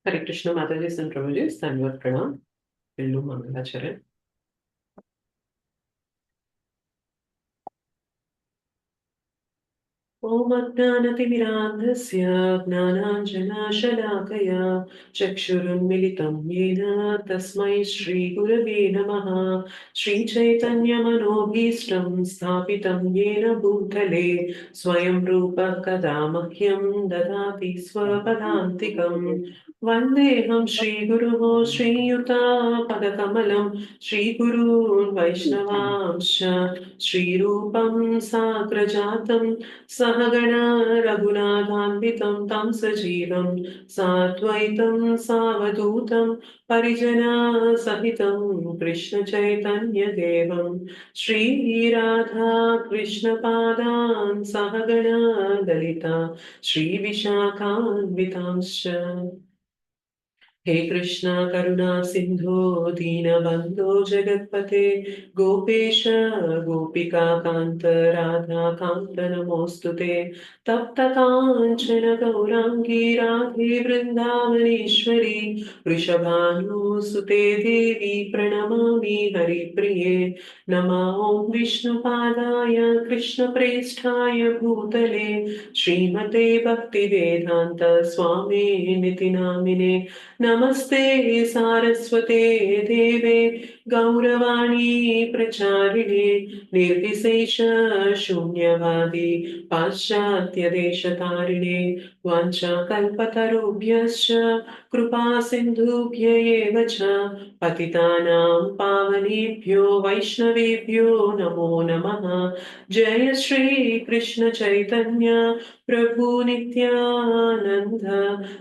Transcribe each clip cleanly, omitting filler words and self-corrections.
हरे कृष्ण माताजी संत प्रभुजी संगत प्रणाम बिल्लू मंगलाचरण। ॐ अज्ञानतिमिरान्धस्य ज्ञानाञ्जनशलाकया चक्षुरुन्मिलितं येन तस्मै श्रीगुरवे नमः। श्रीचैतन्यमनोभीष्टं स्थापितं येन भूतले स्वयं रूपः कदा मह्यं ददाति स्वपदान्तिकम्। वन्देऽहं श्रीगुरुः श्रीयुतापदकमलं श्रीगुरून् वैष्णवांश्च श्रीरूपं साग्रजातं सहगणा रघुनाथान्वितं तं सजीवं साद्वैतं सावधूतं परिजनसहितं कृष्णचैतन्यदेवं श्रीराधा कृष्णपादान् सहगणा ललिता श्रीविशाखान्वितांश्च। हे कृष्णा करुणा सिंधु दीनबन्धो जगत्पते गोपेश गोपिका कान्त राधा कान्त नमोऽस्तुते। तप्त काञ्चन गौराङ्गी राधे वृन्दावनेश्वरी वृषभानुसुते देवी प्रणमामि हरिप्रिये। नमः ॐ विष्णुपादाय कृष्णप्रेष्ठाय भूतले श्रीमते भक्तिवेदान्त स्वामिनिति नामिने। नमस्ते सारस्वते देवे गौरवाणी प्रचारिणे निर्विशेष शून्यवादी पाश्चात्यदेशतारिणे वाञ्छाकल्पतरुभ्यश्च कृपा सिन्धुभ्य एव च पतितानां पावनेभ्यो वैष्णवेभ्यो नमो नमः। जय श्री कृष्ण चैतन्य प्रभु नित्यानंद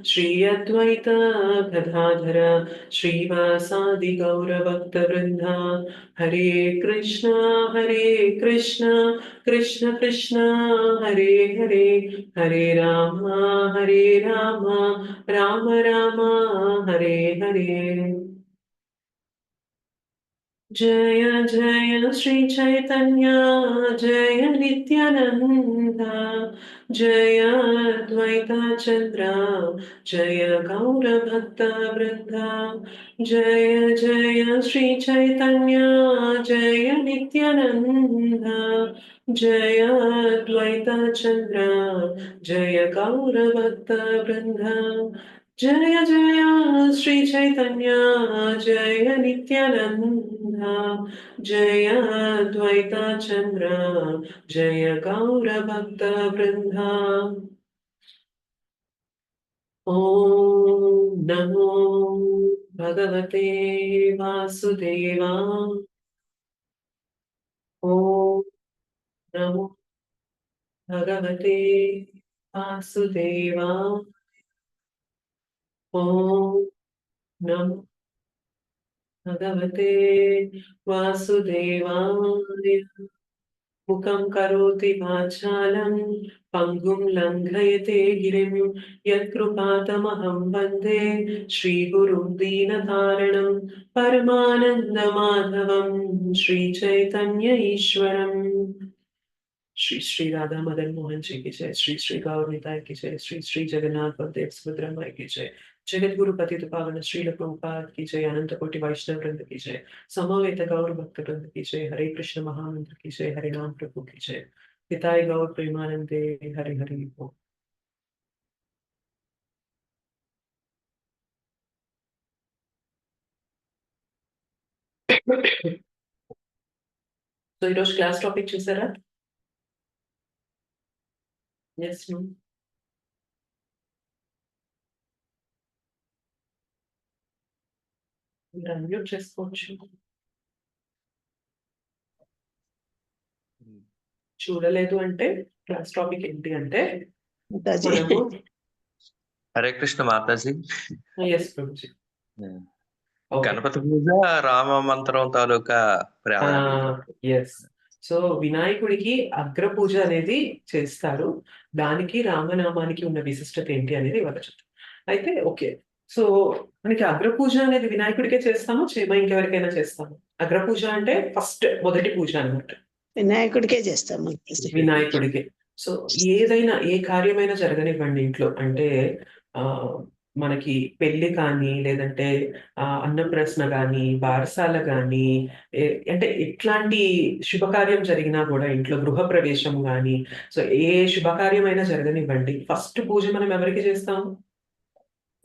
श्री अद्वैत गदाधर श्रीवासादि गौरभक्तवृंद। हरे कृष्ण कृष्ण कृष्ण हरे हरे हरे राम राम राम हरे हरे। जय जय श्री चैतन्य जय नित्यानंद जय अद्वैत चंद्र जय गौर भक्त वृंदा। जय जय श्री चैतन्य जय नित्यानंद जय अद्वैत चंद्र जय गौर भक्त वृंदा। जय जय श्री चैतन्य जय नित्यानंद जय अद्वैत चंद्र जय गौर भक्त वृंदा। ओम नमो भगवते वासुदेवाय। ओम नमो भगवते वासुदेवाय। ओम नमो भगवते वासुदेवाय। मुखं करोति वाचालं पङ्गुं लङ्घयते गिरिं यत्कृपातमहं वन्दे श्रीगुरुं दीनतारिणं परमानन्दमाधवं श्रीचैतन्य ईश्वरम्। श्री श्री राधा मदन मोहन जी की जय। श्री श्री गौर निताय की जय। श्री श्री जगन्नाथ बलदेव सुभद्रा माई की जय। जगत गुरु पतित पावन श्रील प्रभुपाद की जय। अनंत कोटि वैष्णव वृंद की जय। समवेत गौर भक्त वृंद की जय। हरे कृष्ण महामंत्र की जय। हरे राम प्रभु की जय। पिताय गौर प्रेमानंदे हरे हरे बोल। సో ఈరోజు క్లాస్ టాపిక్ చూసారా? ఎస్ మీరు అన్మ్యూట్ చేసుకోవచ్చు. చూడలేదు అంటే క్లాస్ టాపిక్ ఏంటి అంటే మనము హరే కృష్ణ మాతాజీ. ఎస్ ప్రభుజీ. గణపతి పూజ రామ మంత్రం తాలూకా ఎస్. సో వినాయకుడికి అగ్ర పూజ అనేది చేస్తారు. దానికి రామనామానికి ఉన్న విశిష్టత ఏంటి అనేది ఇవాళ చెప్తాం. అయితే ఓకే, సో మనకి అగ్ర పూజ అనేది వినాయకుడికే చేస్తాము, ఇంకెవరికైనా చేస్తాము. అగ్ర పూజ అంటే ఫస్ట్ మొదటి పూజ అనమాట. వినాయకుడికే చేస్తాము. వినాయకుడికే. సో ఏదైనా ఏ కార్యమైనా జరగనివ్వండి ఇంట్లో, అంటే మనకి పెళ్లి కానీ, లేదంటే అన్నప్రసన గానీ, బారసాల గానీ, ఎ అంటే ఎట్లాంటి శుభకార్యం జరిగినా గూడా ఇంట్లో గృహప్రవేశం గానీ, సో ఏ శుభకార్యమైనా జరగనివ్వండి, ఫస్ట్ పూజ మనం ఎవరికి చేస్తాం?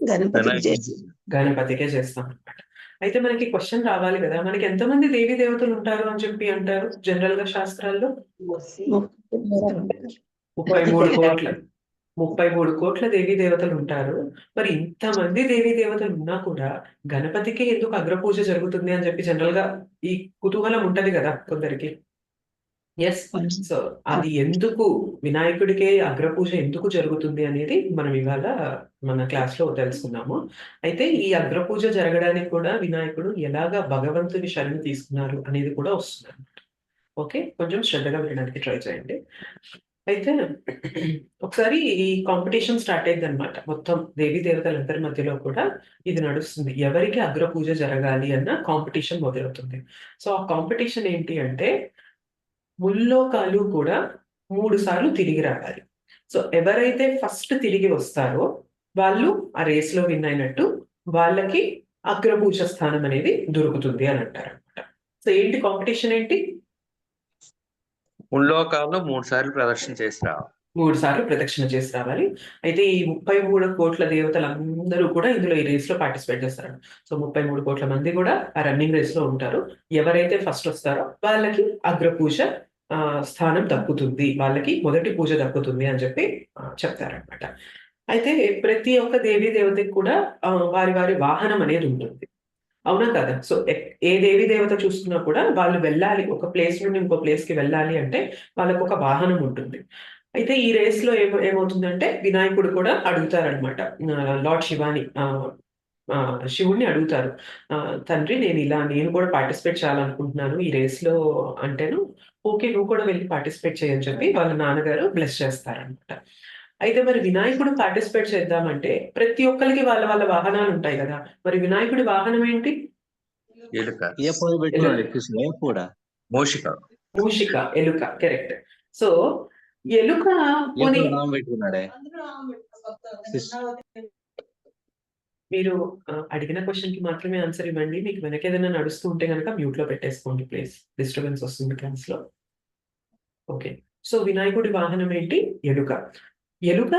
గణపతికి వినాయకుడికి చేసి గణపతికే చేస్తామనమాట. అయితే మనకి క్వెషన్ రావాలి గదా! మనకి ఎంతమంది దేవీ దేవతలుంటారు అని చెప్పి అంటారు జనరల్‌గా శాస్త్రాల్లో? 33,00,00,000. 33,00,00,000 దేవీ దేవతలుంటారు. మరి ఇంతమంది దేవీ దేవతలున్నా కూడా గణపతికే ఎందుకు అగ్రపూజ జరుగుతుంది అని చెప్పి జనరల్‌గా ఈ కుతూహలం ఉంటది గదా కొందరికి. యెస్. సో, అది ఎందుకు వినాయకుడికే అగ్రపూజ ఎందుకు జరుగుతుంది అనేది మనం ఇవాళ మన క్లాస్‌లో తెలుసుకుందాము. అయితే ఈ అగ్రపూజ జరగడానికి కూడా వినాయకుడు ఎలాగా భగవంతుని శరణు తీసుకున్నారు అనేది కూడా వస్తుందన్నమాట. ఓకే. కొంచెం శ్రద్ధగా వినడానికి ట్రై చేయండి. అయితే ఒకసారి ఈ కాంపిటీషన్ స్టార్ట్ అయిందన్నమాట. మొత్తం దేవీ దేవతలందరి మధ్యలో కూడా ఇది నడుస్తుంది. ఎవరికి అగ్రపూజ జరగాలి అన్న కాంపిటీషన్ మొదలవుతుంది. సో, ఆ కాంపిటీషన్ ఏంటి అంటే ముల్లోకాలు కూడా 3 సార్లు తిరిగి రావాలి. సో, ఎవరైతే ఫస్ట్ తిరిగి వస్తారో వాళ్ళు ఆ రేస్‌లో విన్ అయినట్టు. వాళ్ళకి అగ్రపూజ స్థానం అనేది దొరుకుతుంది అని అంటారన్నమాట. సో, ఏంటి కాంపిటీషన్ ఏంటి? ముల్లోకాల్లో 3 సార్లు ప్రదర్శన చేసి రావాలి. 3 సార్లు ప్రదక్షిణ చేసి రావాలి. అయితే ఈ 33,00,00,000 దేవతలందరూ కూడా ఇందులో ఈ రేస్‌లో పార్టిసిపేట్ చేస్తారండి. సో, 33,00,00,000 మంది కూడా ఆ రన్నింగ్ రేస్‌లో ఉంటారు. ఎవరైతే ఫస్ట్ వస్తారో వాళ్ళకి అగ్రపూజ స్థానం దక్కుతుంది. వాళ్ళకి మొదటి పూజ దక్కుతుంది అని చెప్పి చెప్తారనమాట. అయితే ప్రతి ఒక్క దేవీ దేవతకి కూడా వారి వారి వాహనం అనేది ఉంటుంది. అవునా కదా! సో, ఏ దేవీ దేవత చూసుకున్నా కూడా వాళ్ళు వెళ్ళాలి. ఒక ప్లేస్ నుండి ఇంకో ప్లేస్‌కి వెళ్ళాలి అంటే వాళ్ళకొక వాహనం ఉంటుంది. అయితే ఈ రేస్‌లో ఏమవుతుందంటే వినాయకుడు కూడా అడుగుతారనమాట. లార్డ్ శివాని శివుడిని అడుగుతారు. "తండ్రి నేను కూడా పార్టిసిపేట్ చేయాలనుకుంటున్నాను ఈ రేస్‌లో" అంటేను, "ఓకే. నువ్వు కూడా వెళ్లి పార్టిసిపేట్ చెయ్యి" అని చెప్పి వాళ్ళ నాన్నగారు బ్లెస్ చేస్తారనమాట. అయితే మరి వినాయకుడు పార్టిసిపేట్ చేద్దామంటే ప్రతి ఒక్కళ్ళకి వాళ్ళ వాళ్ళ వాహనాలుంటాయి గదా! మరి వినాయకుడి వాహనం ఏంటి? ఎలుక, ఏ పొయ్యి పెట్టుకున్నాడు ఎలుక. కృష్ణ ఏ కూడా మూషిక. మూషిక, ఎలుక కరెక్ట్. సో, ఎలుక ఏ పోనీ కూడా నామం పెట్టుకున్నాడే మీరు అడిగిన క్వెషన్‌కి మాత్రమే ఆన్సర్ ఇవ్వండి. మీకు వెనకేదైనా నడుస్తూ ఉంటే గనక మ్యూట్‌లో పెట్టేసుకోండి ప్లీజ్. డిస్టర్బెన్స్ వస్తుంది క్లాస్‌లో. ఓకే. సో, వినాయకుడి వాహనం ఏంటి? ఎలుక. ఎలుక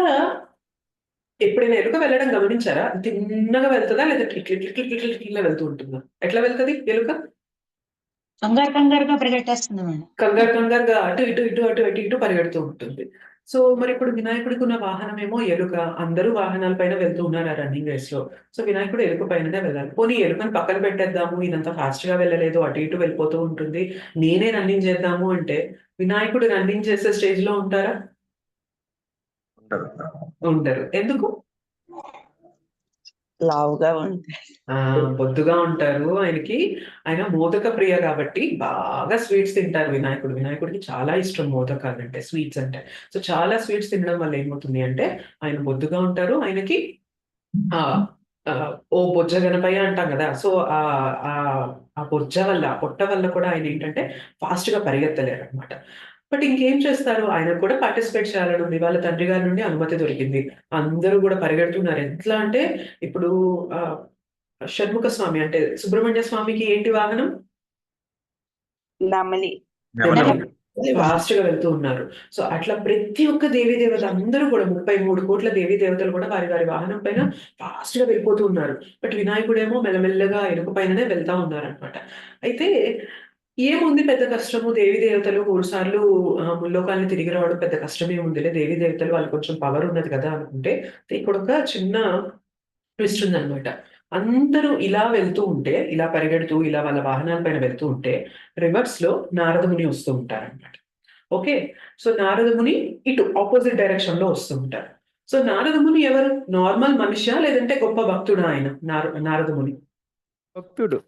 ఎప్పుడైనా ఎలుక వెళ్ళడం గమనించారా? తిన్నగా వెళ్తదా? లేదంటే ఇట్లా వెళ్తూ ఉంటుందా? ఎట్లా వెళ్తది ఎలుక? కంగారుగా పరిగెట్టేస్తుంది మేడం. కంగారుగా అటు ఇటు పరిగెడుతూ ఉంటుంది. సో, మరిప్పుడు వినాయకుడికి ఉన్న వాహనమేమో ఎలుక. అందరూ వాహనాల పైన వెళ్తూ ఉన్నారు ఆ రన్నింగ్ రేస్‌లో. సో, వినాయకుడు ఎలుక పైననే వెళ్ళాలి. పోనీ ఎలుకని పక్కన పెట్టేద్దాము. ఇదంతా ఫాస్ట్‌గా వెళ్ళలేదు. అటు ఇటు వెళ్ళిపోతూ ఉంటుంది. నేనే రన్నింగ్ చేద్దాము అంటే వినాయకుడు రన్నింగ్ చేసే స్టేజ్‌లో ఉంటారా? ఉండరు. ఉండరు. ఎందుకు? లావుగా ఉంటాయి. బొద్దుగా ఉంటారు. ఆయన మోదక ప్రియ కాబట్టి బాగా స్వీట్స్ తింటారు వినాయకుడు. వినాయకుడికి చాలా ఇష్టం మోదకాలంటే, స్వీట్స్ అంటే. సో, చాలా స్వీట్స్ తినడం వల్ల ఏమవుతుంది అంటే, ఆయన బొద్దుగా ఉంటారు. ఆయనకి ఆహ్, ఓ బొజ్జ గణపయ్య అంటాం గదా! సో, ఆ బొజ్జ వల్ల, ఆ పొట్ట వల్ల కూడా ఆయనేంటంటే ఫాస్ట్‌గా పరిగెత్తలేరనమాట. బట్ ఇంకేం చేస్తారు? ఆయనకు కూడా పార్టిసిపేట్ చేయాలని ఉంది. వాళ్ళ తండ్రి గారి నుండి అనుమతి దొరికింది. అందరూ గూడా పరిగెడుతున్నారు. ఎట్లా అంటే ఇప్పుడు ఆహ్, షణ్ముఖ స్వామి అంటే సుబ్రహ్మణ్య స్వామికి ఏంటి వాహనం? నెమలి. నెమలి. ఫాస్ట్‌గా వెళ్తూ ఉన్నారు. సో, అట్లా ప్రతి ఒక్క దేవీ దేవత అందరూ కూడా 33,00,00,000 దేవీ దేవతలు కూడా వారి వారి వాహనం పైన ఫాస్ట్‌గా వెళ్ళిపోతూ ఉన్నారు. బట్ వినాయకుడేమో మెల్లమెల్లగా ఎలుక పైననే వెళ్తా ఉన్నారనమాట. అయితే ఏముంది పెద్ద కష్టము దేవీ దేవతలు 3 సార్లు ముల్లోకాల్ని తిరిగి రావడం పెద్ద కష్టమేముందిలే దేవీ దేవతలు వాళ్ళకి కొంచెం పవర్ ఉన్నది కదా! అనుకుంటే ఇక్కడొక చిన్న ట్విస్ట్ ఉందనమాట. అందరూ ఇలా వెళ్తూ ఉంటే, ఇలా పరిగెడుతూ, ఇలా వాళ్ళ వాహనాల పైన వెళ్తూ ఉంటే, రివర్స్‌లో నారద ముని వస్తూ ఉంటారనమాట. ఓకే. సో, నారద ముని ఇటు అపోజిట్ డైరెక్షన్‌లో వస్తూ ఉంటారు. సో, నారద ముని ఎవరు? నార్మల్ మనిషా? లేదంటే గొప్ప భక్తుడా ఆయన? నారద ముని. భక్తుడు.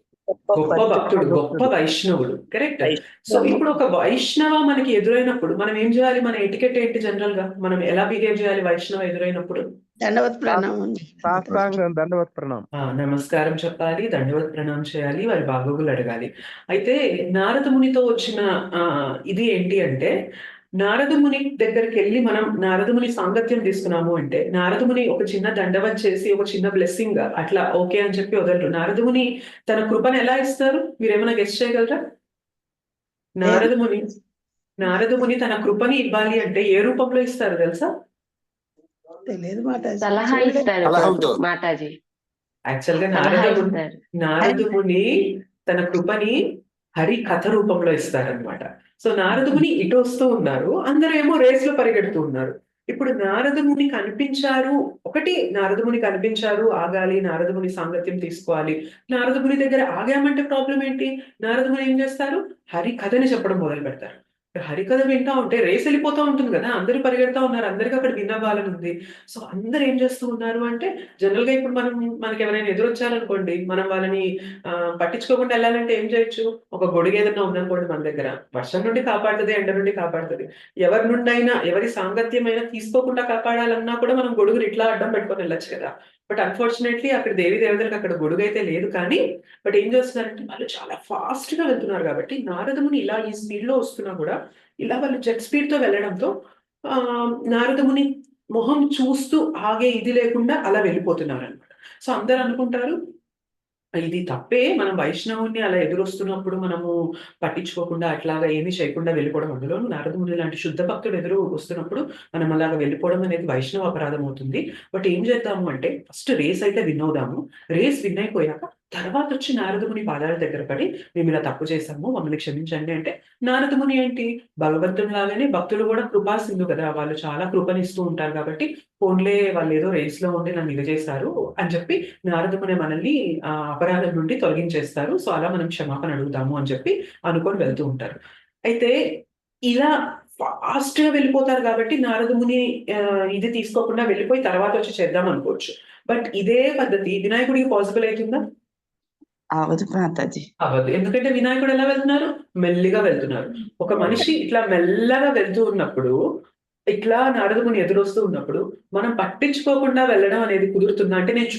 గొప్ప భక్తుడు, గొప్ప వైష్ణవుడు. కరెక్ట్. సో, ఇప్పుడు ఒక వైష్ణవ మనకి ఎదురైనప్పుడు మనం ఏం జేయాలి? మన ఎటికెట్ ఏంటి జనరల్‌గా? మనం ఎలా బిహేవ్ జేయాలి వైష్ణవ ఎదురైనప్పుడు? దండవత్ ప్రణామం. సాష్టాంగం దండవత్ ప్రణామం. నమస్కారం చెప్పాలి. దండవత్ ప్రణామం చేయాలి. వారి బాగోగులు అడగాలి. అయితే నారద మునితో వచ్చిన ఇది ఏంటి అంటే నారదముని దగ్గరికి వెళ్ళి మనం నారదముని సాంగత్యం తీసుకున్నాము అంటే నారదముని ఒక చిన్న దండవత్ చేసి ఒక చిన్న బ్లెస్సింగ్ అట్లా ఓకే అని చెప్పి వదలరు. నారదముని తన కృపను ఎలా ఇస్తారు? మీరేమైనా గెస్ట్ చేయగలరా? నారదముని నారదముని తన కృపని ఇవ్వాలి అంటే ఏ రూపంలో ఇస్తారు తెలుసా? తెలియదు మాతాజీ. సలహా ఇస్తాడు సలహాతో. మాతాజీ. యాక్చువల్ గా సలహా నారదముని ఇస్తారు. నారదముని తన కృపని హరి కథ రూపంలో ఇస్తారనమాట. సో నారదముని ఇటు వస్తూ ఉన్నారు, అందరూ ఏమో రేస్ లో పరిగెడుతూ ఉన్నారు. ఇప్పుడు నారదముని కనిపించారు, ఒకటి నారదముని కనిపించారు, ఆగాలి, నారదముని సాంగత్యం తీసుకోవాలి. నారదముని దగ్గర ఆగామంటే ప్రాబ్లం ఏంటి? నారదముని ఏం చేస్తారు? హరి కథని చెప్పడం మొదలు పెడతారు. హరికథ వింటా ఉంటే రేస్ వెళ్ళిపోతూ ఉంటుంది కదా, అందరూ పరిగెడతా ఉన్నారు, అందరికీ అక్కడ వినవ్వాలని ఉంది. సో అందరు ఏం చేస్తూ ఉన్నారు అంటే, జనరల్ గా ఇప్పుడు మనకి ఎవరైనా ఎదురొచ్చారనుకోండి, మనం వాళ్ళని పట్టించుకోకుండా వెళ్ళాలంటే ఏం చేయొచ్చు? ఒక గొడుగు ఏదైనా ఉందనుకోండి మన దగ్గర, వర్షం నుండి కాపాడుతుంది, ఎండ నుండి కాపాడుతుంది. ఎవరి నుండి అయినా, ఎవరి సాంగత్యం అయినా తీసుకోకుండా కాపాడాలన్నా కూడా మనం గొడుగుని ఇట్లా అడ్డం పెట్టుకొని వెళ్ళొచ్చు కదా. బట్ అన్ఫార్చునేట్లీ అక్కడ దేవి దేవతలకు అక్కడ గొడుగు అయితే లేదు. కానీ బట్ ఏం చేస్తున్నారంటే వాళ్ళు చాలా ఫాస్ట్ గా వెళ్తున్నారు కాబట్టి నారదముని ఇలా ఈ స్పీడ్ లో వస్తున్నా కూడా ఇలా వాళ్ళు జెట్ స్పీడ్ తో వెళ్ళడంతో నారదముని మొహం చూస్తూ ఆగే ఇది లేకుండా అలా వెళ్ళిపోతున్నారు అనమాట. సో అందరు అనుకుంటారు ఇది తప్పే, మనం వైష్ణవుని అలా ఎదురొస్తున్నప్పుడు మనము పట్టించుకోకుండా అట్లాగా ఏమీ చేయకుండా వెళ్ళిపోవడం, అందులోనూ నారదముని లాంటి శుద్ధ భక్తుడు ఎదురు వస్తున్నప్పుడు మనం అలాగా వెళ్ళిపోవడం అనేది వైష్ణవ అపరాధం అవుతుంది. బట్ ఏం చేద్దాము అంటే ఫస్ట్ రేస్ అయితే విన్ అవుదాము. రేస్ విన్ అయిపోయాక తర్వాత వచ్చి నారదముని పాదాల దగ్గర పడి మేము ఇలా తప్పు చేశాము, మమ్మల్ని క్షమించండి అంటే, నారదముని ఏంటి భగవంతుని లాగానే భక్తులు కూడా కృపా సింధు కదా, వాళ్ళు చాలా కృపనిస్తూ ఉంటారు కాబట్టి ఫోన్లే వాళ్ళు ఏదో రేస్ లో ఉండి నన్ను ఇది చేశారు అని చెప్పి నారదముని మనల్ని అపరాధం నుండి తొలగించేస్తారు. సో అలా మనం క్షమాపణ అడుగుతాము అని చెప్పి అనుకొని వెళ్తూ ఉంటారు. అయితే ఇలా ఫాస్ట్ గా వెళ్ళిపోతారు కాబట్టి నారదముని ఇది తీసుకోకుండా వెళ్ళిపోయి తర్వాత వచ్చి చేద్దాం అనుకోవచ్చు. బట్ ఇదే పద్ధతి వినాయకుడికి పాసిబుల్ అవుతుందా? అవదు మాతాజీ. అవ్వదు. ఎందుకంటే వినాయకుడు ఎలా వెళ్తున్నారు? మెల్లిగా వెళ్తున్నారు. ఒక మనిషి ఇట్లా మెల్లగా వెళ్తూ ఉన్నప్పుడు, ఇట్లా నారదముని ఎదురొస్తూ ఉన్నప్పుడు మనం పట్టించుకోకుండా వెళ్ళడం అనేది కుదురుతుందా? అంటే నేను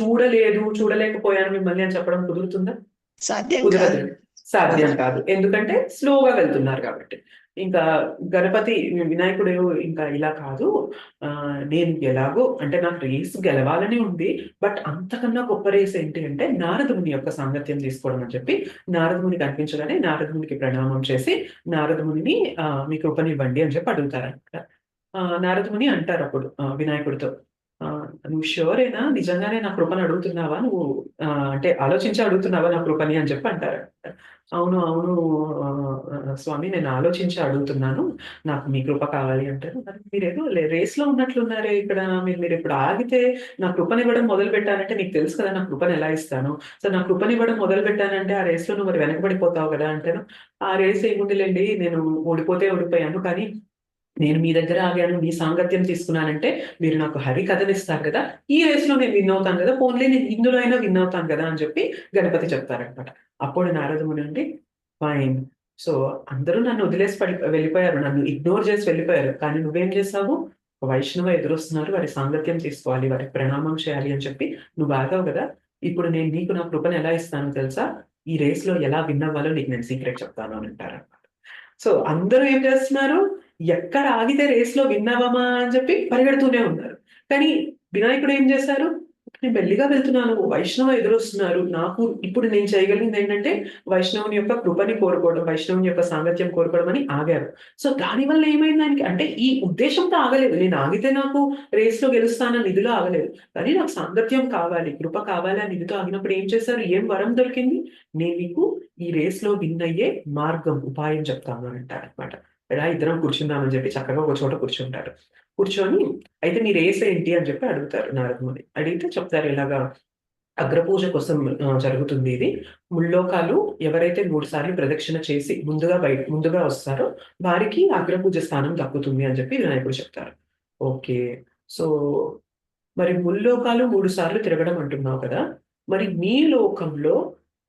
చూడలేకపోయాను మిమ్మల్ని అని చెప్పడం కుదురుతుందా? సాధ్యం కుదరదు. కాదు. సాధ్యం కాదు. ఎందుకంటే స్లోగా వెళ్తున్నారు కాబట్టి. ఇంకా గణపతి వినాయకుడు ఇంకా ఇలా కాదు, నేను ఎలాగో అంటే నాకు రేస్ గెలవాలని ఉంది. బట్ అంతకన్నా గొప్ప రేస్ ఏంటి అంటే నారదముని యొక్క సాంగత్యం తీసుకోవడం అని చెప్పి నారదముని కనిపించగానే నారదమునికి ప్రణామం చేసి నారదమునిని మీ కృపనివ్వండి అని చెప్పి అడుగుతారనమాట. నారదముని అంటారు అప్పుడు వినాయకుడితో, నువ్వు ష్యూరేనా? నిజంగానే నా కృపను అడుగుతున్నావా? నువ్వు అంటే ఆలోచించి అడుగుతున్నావా నా కృపని అని చెప్పి అంటారు. అవును, అవును స్వామి, నేను ఆలోచించి అడుగుతున్నాను. నాకు మీ కృప కావాలి అంటారు. మరి మీరేదో రేస్ లో ఉన్నట్లున్నారే ఇక్కడ, మీరు ఇప్పుడు ఆగితే నా కృపనివ్వడం మొదలు పెట్టానంటే నీకు తెలుసు కదా నా కృపను ఎలా ఇస్తాను. సో నా కృపనివ్వడం మొదలు పెట్టానంటే ఆ రేస్ లో నువ్వు మరి వెనకబడిపోతావు కదా అంటాను. ఆ రేస్ ఏముందిలేండి, నేను ఓడిపోయాను, కానీ నేను మీ దగ్గర ఆగాను, మీ సాంగత్యం తీసుకున్నానంటే మీరు నాకు హరి కథనిస్తారు కదా, ఈ రేస్ లో నేను విన్ అవుతాను కదా, పోన్లే నేను ఇందులో అయినా విన్ అవుతాను కదా అని చెప్పి గణపతి చెప్తారనమాట. అప్పుడు నారదముని నుండి ఫైన్, సో అందరూ నన్ను వదిలేసి వెళ్ళిపోయారు, నన్ను ఇగ్నోర్ చేసి వెళ్ళిపోయారు, కానీ నువ్వేం చేసావు? వైష్ణవ ఎదురొస్తున్నారు, వారి సాంగత్యం తీసుకోవాలి, వారికి ప్రణామం చేయాలి అని చెప్పి నువ్వు ఆగావు కదా. ఇప్పుడు నేను నీకు నా కృపను ఎలా ఇస్తానో తెలుసా? ఈ రేస్ లో ఎలా విన్ అవ్వాలో నీకు నేను సీక్రెట్ చెప్తాను అని అంటారనమాట. సో అందరూ ఏం చేస్తున్నారు? ఎక్కడ ఆగితే రేస్ లో విన్ అవ్వమా అని చెప్పి పరిగెడుతూనే ఉన్నారు. కానీ వినాయకుడు ఏం చేశారు? నేను మెల్లిగా వెళ్తున్నాను, వైష్ణవ ఎదురొస్తున్నారు, నాకు ఇప్పుడు నేను చేయగలిగింది ఏంటంటే వైష్ణవుని యొక్క కృపని కోరుకోవడం, వైష్ణవుని యొక్క సాంగత్యం కోరుకోవడం అని ఆగారు. సో దానివల్ల ఏమైంది దానికి అంటే ఈ ఉద్దేశంతో ఆగలేదు, నేను ఆగితే నాకు రేస్ లో గెలుస్తానని ఇదిలో ఆగలేదు, కానీ నాకు సాంగత్యం కావాలి, కృప కావాలి అని ఇదితో ఆగినప్పుడు ఏం చేశారు? ఏం వరం దొరికింది? నేను నీకు ఈ రేస్ లో విన్ అయ్యే మార్గం, ఉపాయం చెప్తాను అని అంటారు అనమాట. ఇలా ఇద్దరం కూర్చుందామని చెప్పి చక్కగా ఒక చోట కూర్చుంటారు. కూర్చొని అయితే నీ రేస్ ఏంటి అని చెప్పి అడుగుతారు నారదముని. అడిగితే చెప్తారు, ఇలాగా అగ్రపూజ కోసం జరుగుతుంది ఇది. ముల్లోకాలు ఎవరైతే 3 సార్లు ప్రదక్షిణ చేసి ముందుగా వస్తారో వారికి అగ్రపూజ స్థానం దక్కుతుంది అని చెప్పి వినాయకుడు చెప్తారు. ఓకే. సో మరి ముల్లోకాలు 3 సార్లు తిరగడం అంటున్నావు కదా, మరి మీ లోకంలో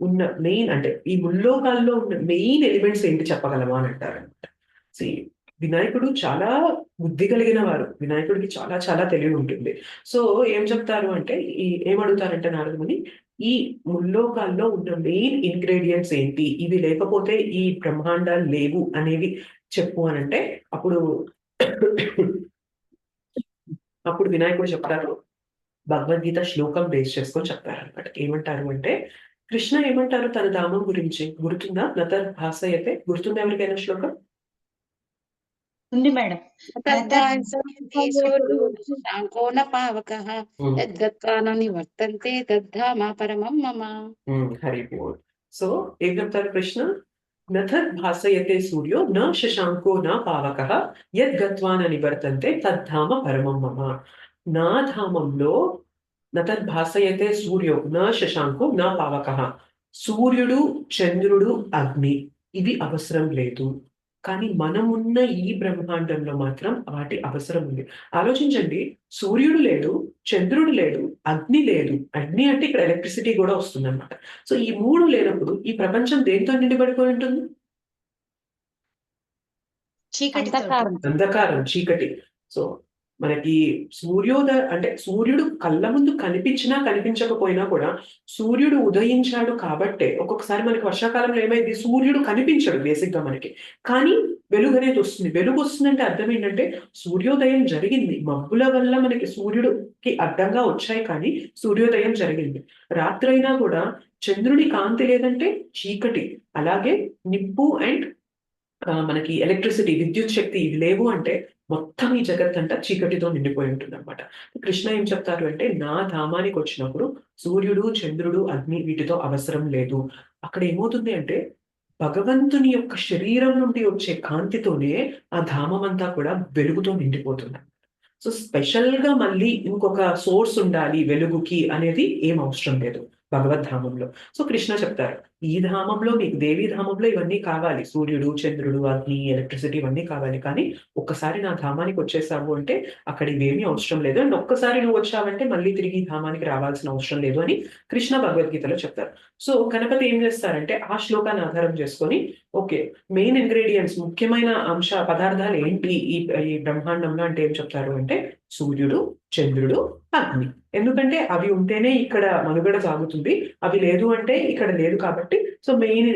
ఉన్న మెయిన్ అంటే ఈ ముల్లోకాల్లో ఉన్న మెయిన్ ఎలిమెంట్స్ ఏంటి చెప్పగలవా అని అంటారనమాట. వినాయకుడు చాలా బుద్ధి కలిగిన వారు, వినాయకుడికి చాలా చాలా తెలివి ఉంటుంది. సో ఏం చెప్తారు అంటే ఏమడుగుతారంటే నారదముని, ఈ ముల్లోకాల్లో ఉన్న మెయిన్ ఇంగ్రీడియంట్స్ ఏంటి, ఇవి లేకపోతే ఈ బ్రహ్మాండాలు లేవు అనేవి చెప్పు అని అంటే అప్పుడు అప్పుడు వినాయకుడు చెప్తారు, భగవద్గీత శ్లోకం బేస్ చేసుకొని చెప్తారనమాట. ఏమంటారు అంటే కృష్ణ ఏమంటారు తన ధామం గురించి గుర్తుందా? నత భాసయతే గుర్తుందా ఎవరికైనా శ్లోకం? ఉంది మేడం. తద్ధాంసూర్యుడు శాంకో న పావకః ఉమ్, యద్గత్వా న నివర్తంతే తద్ధామ పరమం మమ. హరి బోల్. సో ఏం చెప్తారు కృష్ణ? నథద్ భాసయతే సూర్యో న శశాంకో న పావకః యద్గత్వా న నివర్తంతే తద్ధామ పరమం మమ. నా ధామంలో నతద్ భాసయతే సూర్యో న శశాంకో న పావకః. సూర్యుడు, చంద్రుడు, అగ్ని ఇవి అవసరం లేదు. కానీ మనమున్న ఈ బ్రహ్మాండంలో మాత్రం వాటి అవసరం ఉంది. ఆలోచించండి, సూర్యుడు లేడు, చంద్రుడు లేడు, అగ్ని లేదు. అగ్ని అంటే ఇక్కడ ఎలక్ట్రిసిటీ కూడా వస్తుంది అనమాట. సో ఈ మూడు లేనప్పుడు ఈ ప్రపంచం దేంతో నిండిపడిపోయి ఉంటుంది? చీకటి అంధకారం, చీకటి. సో మనకి అంటే సూర్యుడు కళ్ళ ముందు కనిపించినా కనిపించకపోయినా కూడా సూర్యుడు ఉదయించాడు కాబట్టే ఒక్కొక్కసారి మనకి వర్షాకాలంలో ఏమైంది, సూర్యుడు కనిపించడు బేసిక్ గా మనకి, కానీ వెలుగు అనేది వస్తుంది. వెలుగు వస్తుందంటే అర్థం ఏంటంటే సూర్యోదయం జరిగింది. మబ్బుల వల్ల మనకి సూర్యుడికి అడ్డంగా వచ్చాయి, కానీ సూర్యోదయం జరిగింది. రాత్రైనా కూడా చంద్రుడి కాంతి లేదంటే చీకటి. అలాగే నిప్పు అండ్ మనకి ఎలక్ట్రిసిటీ, విద్యుత్ శక్తి ఇవి లేవు అంటే మొత్తం ఈ జగత్తంతా చీకటితో నిండిపోయి ఉంటుంది అనమాట. కృష్ణ ఏం చెప్తారు అంటే నా ధామానికి వచ్చినప్పుడు సూర్యుడు, చంద్రుడు, అగ్ని వీటితో అవసరం లేదు. అక్కడ ఏమవుతుంది అంటే భగవంతుని యొక్క శరీరం నుండి వచ్చే కాంతితోనే ఆ ధామం అంతా కూడా వెలుగుతో నిండిపోతుంది. సో స్పెషల్ గా మళ్ళీ ఇంకొక సోర్స్ ఉండాలి వెలుగుకి అనేది ఏం అవసరం లేదు భగవద్ధామంలో. సో కృష్ణ చెప్తారు ఈ ధామంలో మీకు దేవీ ధామంలో ఇవన్నీ కావాలి, సూర్యుడు, చంద్రుడు, అగ్ని, ఎలక్ట్రిసిటీ ఇవన్నీ కావాలి. కానీ ఒక్కసారి నా ధామానికి వచ్చేసావు అంటే అక్కడ ఇవేమీ అవసరం లేదు. అండ్ ఒక్కసారి నువ్వు వచ్చావంటే మళ్ళీ తిరిగి ధామానికి రావాల్సిన అవసరం లేదు అని కృష్ణ భగవద్గీతలో చెప్తారు. సో గణపతి ఏం చేస్తారంటే ఆ శ్లోకాన్ని ఆధారం చేసుకొని ఓకే మెయిన్ ఇంగ్రీడియంట్స్, ముఖ్యమైన పదార్థాలు ఏంటి ఈ బ్రహ్మాండంలో అంటే ఏం చెప్తారు అంటే సూర్యుడు, చంద్రుడు, అగ్ని. ఎందుకంటే అవి ఉంటేనే ఇక్కడ మనుగడ సాగుతుంది, అవి లేదు అంటే ఇక్కడ లేదు. కాబట్టి సో మెయిన్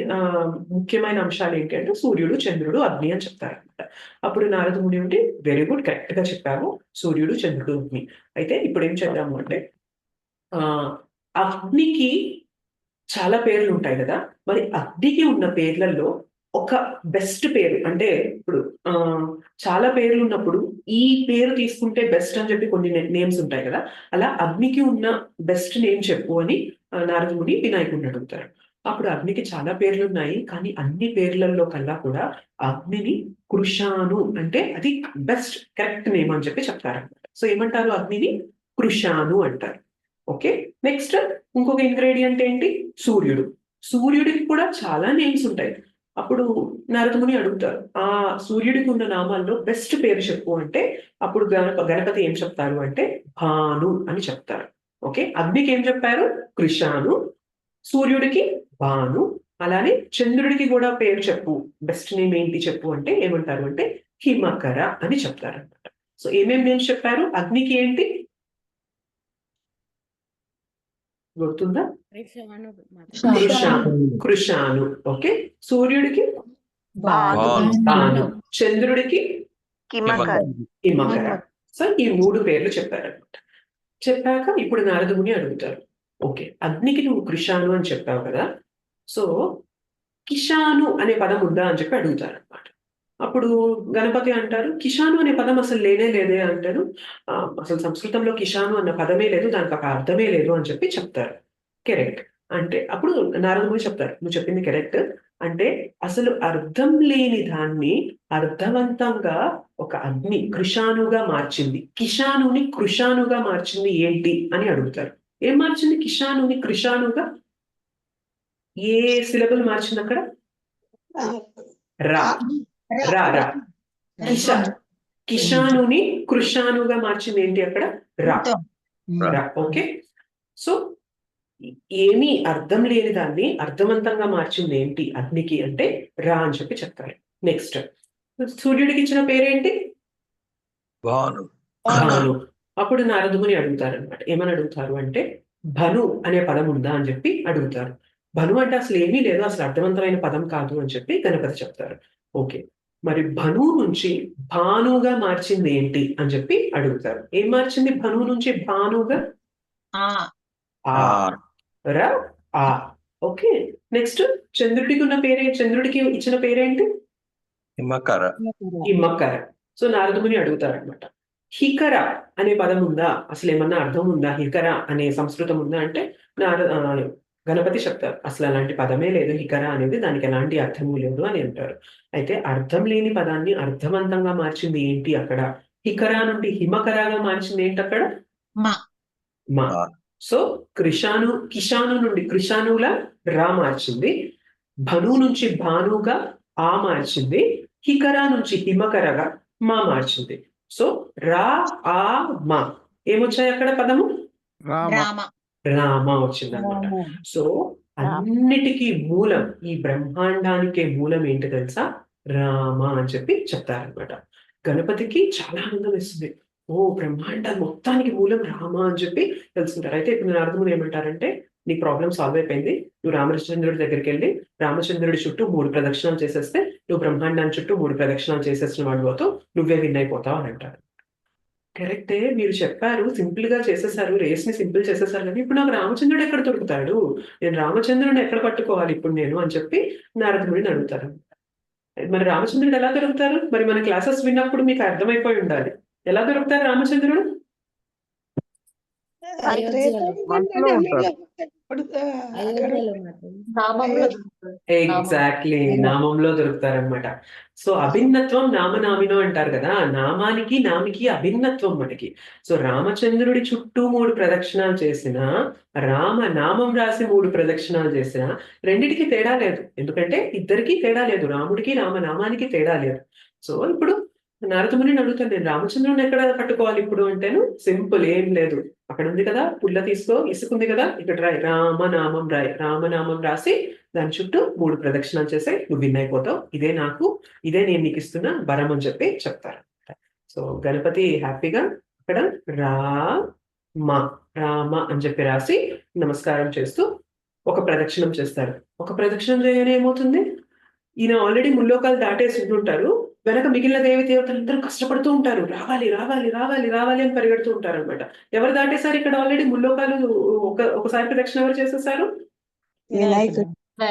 ముఖ్యమైన అంశాలు ఏంటి అంటే సూర్యుడు, చంద్రుడు, అగ్ని అని చెప్తారు అనమాట. అప్పుడు నారద ముని ఉండి వెరీ గుడ్, కరెక్ట్ గా చెప్పాము, సూర్యుడు, చంద్రుడు, అగ్ని. అయితే ఇప్పుడు ఏం చేద్దాము అంటే అగ్నికి చాలా పేర్లు ఉంటాయి కదా, మరి అగ్నికి ఉన్న పేర్లలో ఒక బెస్ట్ పేరు అంటే ఇప్పుడు చాలా పేర్లు ఉన్నప్పుడు ఈ పేరు తీసుకుంటే బెస్ట్ అని చెప్పి కొన్ని నేమ్స్ ఉంటాయి కదా, అలా అగ్నికి ఉన్న బెస్ట్ నేమ్ చెప్పు అని నారదముని వినాయకుడిని అడుగుతారు. అప్పుడు అగ్నికి చాలా పేర్లు ఉన్నాయి, కానీ అన్ని పేర్లలో కల్లా కూడా అగ్నిని కృషాను అంటే అది బెస్ట్ కరెక్ట్ నేమ్ అని చెప్పి చెప్తారన్నమాట. సో ఏమంటారు, అగ్నిని కృషాను అంటారు. ఓకే, నెక్స్ట్ ఇంకొక ఇంగ్రీడియంట్ ఏంటి, సూర్యుడు. సూర్యుడికి కూడా చాలా నేమ్స్ ఉంటాయి. అప్పుడు నారదముని అడుగుతారు ఆ సూర్యుడికి ఉన్న నామాల్లో బెస్ట్ పేరు చెప్పు అంటే అప్పుడు గణపతి ఏం చెప్తారు అంటే భాను అని చెప్తారు. ఓకే, అగ్నికి ఏం చెప్పారు, కృషాను, సూర్యుడికి భాను, అలానే చంద్రుడికి కూడా పేరు చెప్పు, బెస్ట్ నేమ్ ఏంటి చెప్పు అంటే ఏమంటారు అంటే హిమకర అని చెప్తారు అనమాట. సో ఏమేమి నేమ్స్ చెప్పారు, అగ్నికి ఏంటి గుర్తుందా, కృషాను. ఓకే, సూర్యుడికి భాను, చంద్రుడికి హిమకర. సో ఈ 3 పేర్లు చెప్పారనమాట. చెప్పాక ఇప్పుడు నారదముని అడుగుతారు ఓకే అగ్నికి నువ్వు కృషాను అని చెప్పావు కదా, సో కిషాను అనే పదం ఉందా అని చెప్పి అడుగుతారు అనమాట. అప్పుడు గణపతి అంటారు కిషాను అనే పదం అసలు లేదే అంటారు. అసలు సంస్కృతంలో కిషాను అన్న పదమే లేదు, దానికి ఒక అర్థమే లేదు అని చెప్పి చెప్తారు. కరెక్ట్ అంటే అప్పుడు నారదముని చెప్తారు నువ్వు చెప్పింది కరెక్ట్, అంటే అసలు అర్థం లేని దాన్ని అర్థవంతంగా ఒక అగ్ని కృషానుగా మార్చింది, కిషానుని కృషానుగా మార్చింది ఏంటి అని అడుగుతారు. ఏం మార్చింది కిషానుని కృషానుగా, ఏ సిలబుల్ మార్చింది అక్కడ, రా రా రా. కిషానుని కృషానుగా మార్చింది ఏంటి అక్కడ, రా రా. ఓకే, సో ఏమీ అర్థం లేని దాన్ని అర్థవంతంగా మార్చింది ఏంటి అగ్నికి అంటే రా అని చెప్పి చెప్తారు. నెక్స్ట్ సూర్యుడికి ఇచ్చిన పేరేంటి, భాను. అప్పుడు నారదముని అడుగుతారు అనమాట. ఏమని అడుగుతారు అంటే భను అనే పదం ఉందా అని చెప్పి అడుగుతారు. భను అంటే అసలు ఏమీ లేదు, అసలు అర్థవంతమైన పదం కాదు అని చెప్పి గణపతి చెప్తారు. ఓకే, మరి భను నుంచి భానుగా మార్చింది ఏంటి అని చెప్పి అడుగుతారు. ఏం మార్చింది భను నుంచి భానుగా? ఆ ఆ ర ఆ. ఓకే, నెక్స్ట్ చంద్రుడికి ఉన్న పేరే, చంద్రుడికి ఇచ్చిన పేరేంటి? హిమకర హిమకర. సో నారదముని అడుగుతారు అనమాట, హికర అనే పదం ఉందా, అసలు ఏమన్నా అర్థం ఉందా, హికర అనే సంస్కృతం ఉందా అంటే గణపతి చెప్తారు అసలు అలాంటి పదమే లేదు, హికర అనేది దానికి ఎలాంటి అర్థము లేదు అని అంటారు. అయితే అర్థం లేని పదాన్ని అర్థవంతంగా మార్చింది ఏంటి అక్కడ? హికర నుండి హిమకరగా మార్చింది ఏంటి అక్కడ? మా మా. మా. సో కిషాను నుండి కృషానుల రా మార్చింది, భను నుంచి భానుగా ఆ మార్చింది, హికర నుంచి హిమకరగా మా మార్చింది. సో రా ఆ మా ఏమొచ్చాయి అక్కడ పదము? రామ రామ రామ వచ్చింది అనమాట. సో అన్నిటికీ మూలం, ఈ బ్రహ్మాండానికే మూలం ఏంటి తెలుసా? రామ అని చెప్పి చెప్తారనమాట. గణపతికి చాలా ఆనందం వేస్తుంది, ఓ బ్రహ్మాండం మొత్తానికి మూలం రామ అని చెప్పి తెలుసుకుంటారు. అయితే ఇప్పుడు నారదముని ఏమంటారంటే, నీ ప్రాబ్లం సాల్వ్ అయిపోయింది, నువ్వు రామచంద్రుడి దగ్గరికి వెళ్ళి రామచంద్రుడి చుట్టూ 3 ప్రదక్షిణాలు చేసేస్తే నువ్వు బ్రహ్మాండాన్ని చుట్టూ 3 ప్రదక్షిణాలు చేసేసిన వాడు అవుతావు, నువ్వే విన్ అయిపోతావు అని అంటారు. కరెక్టే, మీరు చెప్పారు, సింపుల్ గా చేసేసారు, రేస్ ని సింపుల్ చేసేసారు, కానీ ఇప్పుడు నాకు రామచంద్రుడు ఎక్కడ దొరుకుతాడు, నేను రామచంద్రుడిని ఎక్కడ పట్టుకోవాలి ఇప్పుడు నేను అని చెప్పి నారదముడిని అడుగుతారు. మరి రామచంద్రుడు ఎలా దొరుకుతారు? మరి మన క్లాసెస్ విన్నప్పుడు మీకు అర్థమైపోయి ఉండాలి, ఎలా దొరుకుతారు రామచంద్రుడు? మనసులో ఉంటారు. ఎగ్జాక్ట్లీ, నామంలో దొరుకుతారనమాట. సో అభిన్నత్వం నామనామినో అంటారు కదా, నామానికి నామికి అభిన్నత్వం మనకి. సో రామచంద్రుడి చుట్టూ 3 ప్రదక్షిణాలు చేసిన, రామ నామం రాసి 3 ప్రదక్షిణాలు చేసిన, రెండిటికి తేడా లేదు. ఎందుకంటే ఇద్దరికి తేడా లేదు, రాముడికి రామనామానికి తేడా లేదు. సో ఇప్పుడు నారదముని అడుగుతాను, నేను రామచంద్రుని ఎక్కడ పట్టుకోవాలి ఇప్పుడు అంటేను, సింపుల్, ఏం లేదు, అక్కడ ఉంది కదా పుల్ల తీసుకో, ఇసుకుంది కదా, ఇక్కడ రాయి రామనామం రాయి, రామనామం రాసి దాని చుట్టూ 3 ప్రదక్షిణాలు చేసే, నువ్వు విన్ అయిపోతావు, ఇదే నేను నీకు ఇస్తున్న వరం అని చెప్పి చెప్తారు. సో గణపతి హ్యాపీగా అక్కడ రామ అని చెప్పి రాసి నమస్కారం చేస్తూ ఒక ప్రదక్షిణం చేస్తారు. ఒక ప్రదక్షిణం చేయగానే ఏమవుతుంది, ఈయన ఆల్రెడీ ముల్లోకాలు దాటేసి ఉంటుంటారు, వెనక మిగిలిన దేవతలందరూ కష్టపడుతూ ఉంటారు, రావాలి రావాలి రావాలి రావాలి అని పరిగెడుతూ ఉంటారు అనమాట. ఎవరు దాటేశారు ఇక్కడ ఆల్రెడీ ముల్లోకాలు? ఒకసారి ప్రదక్షిణ ఎవరు చేసేసారు?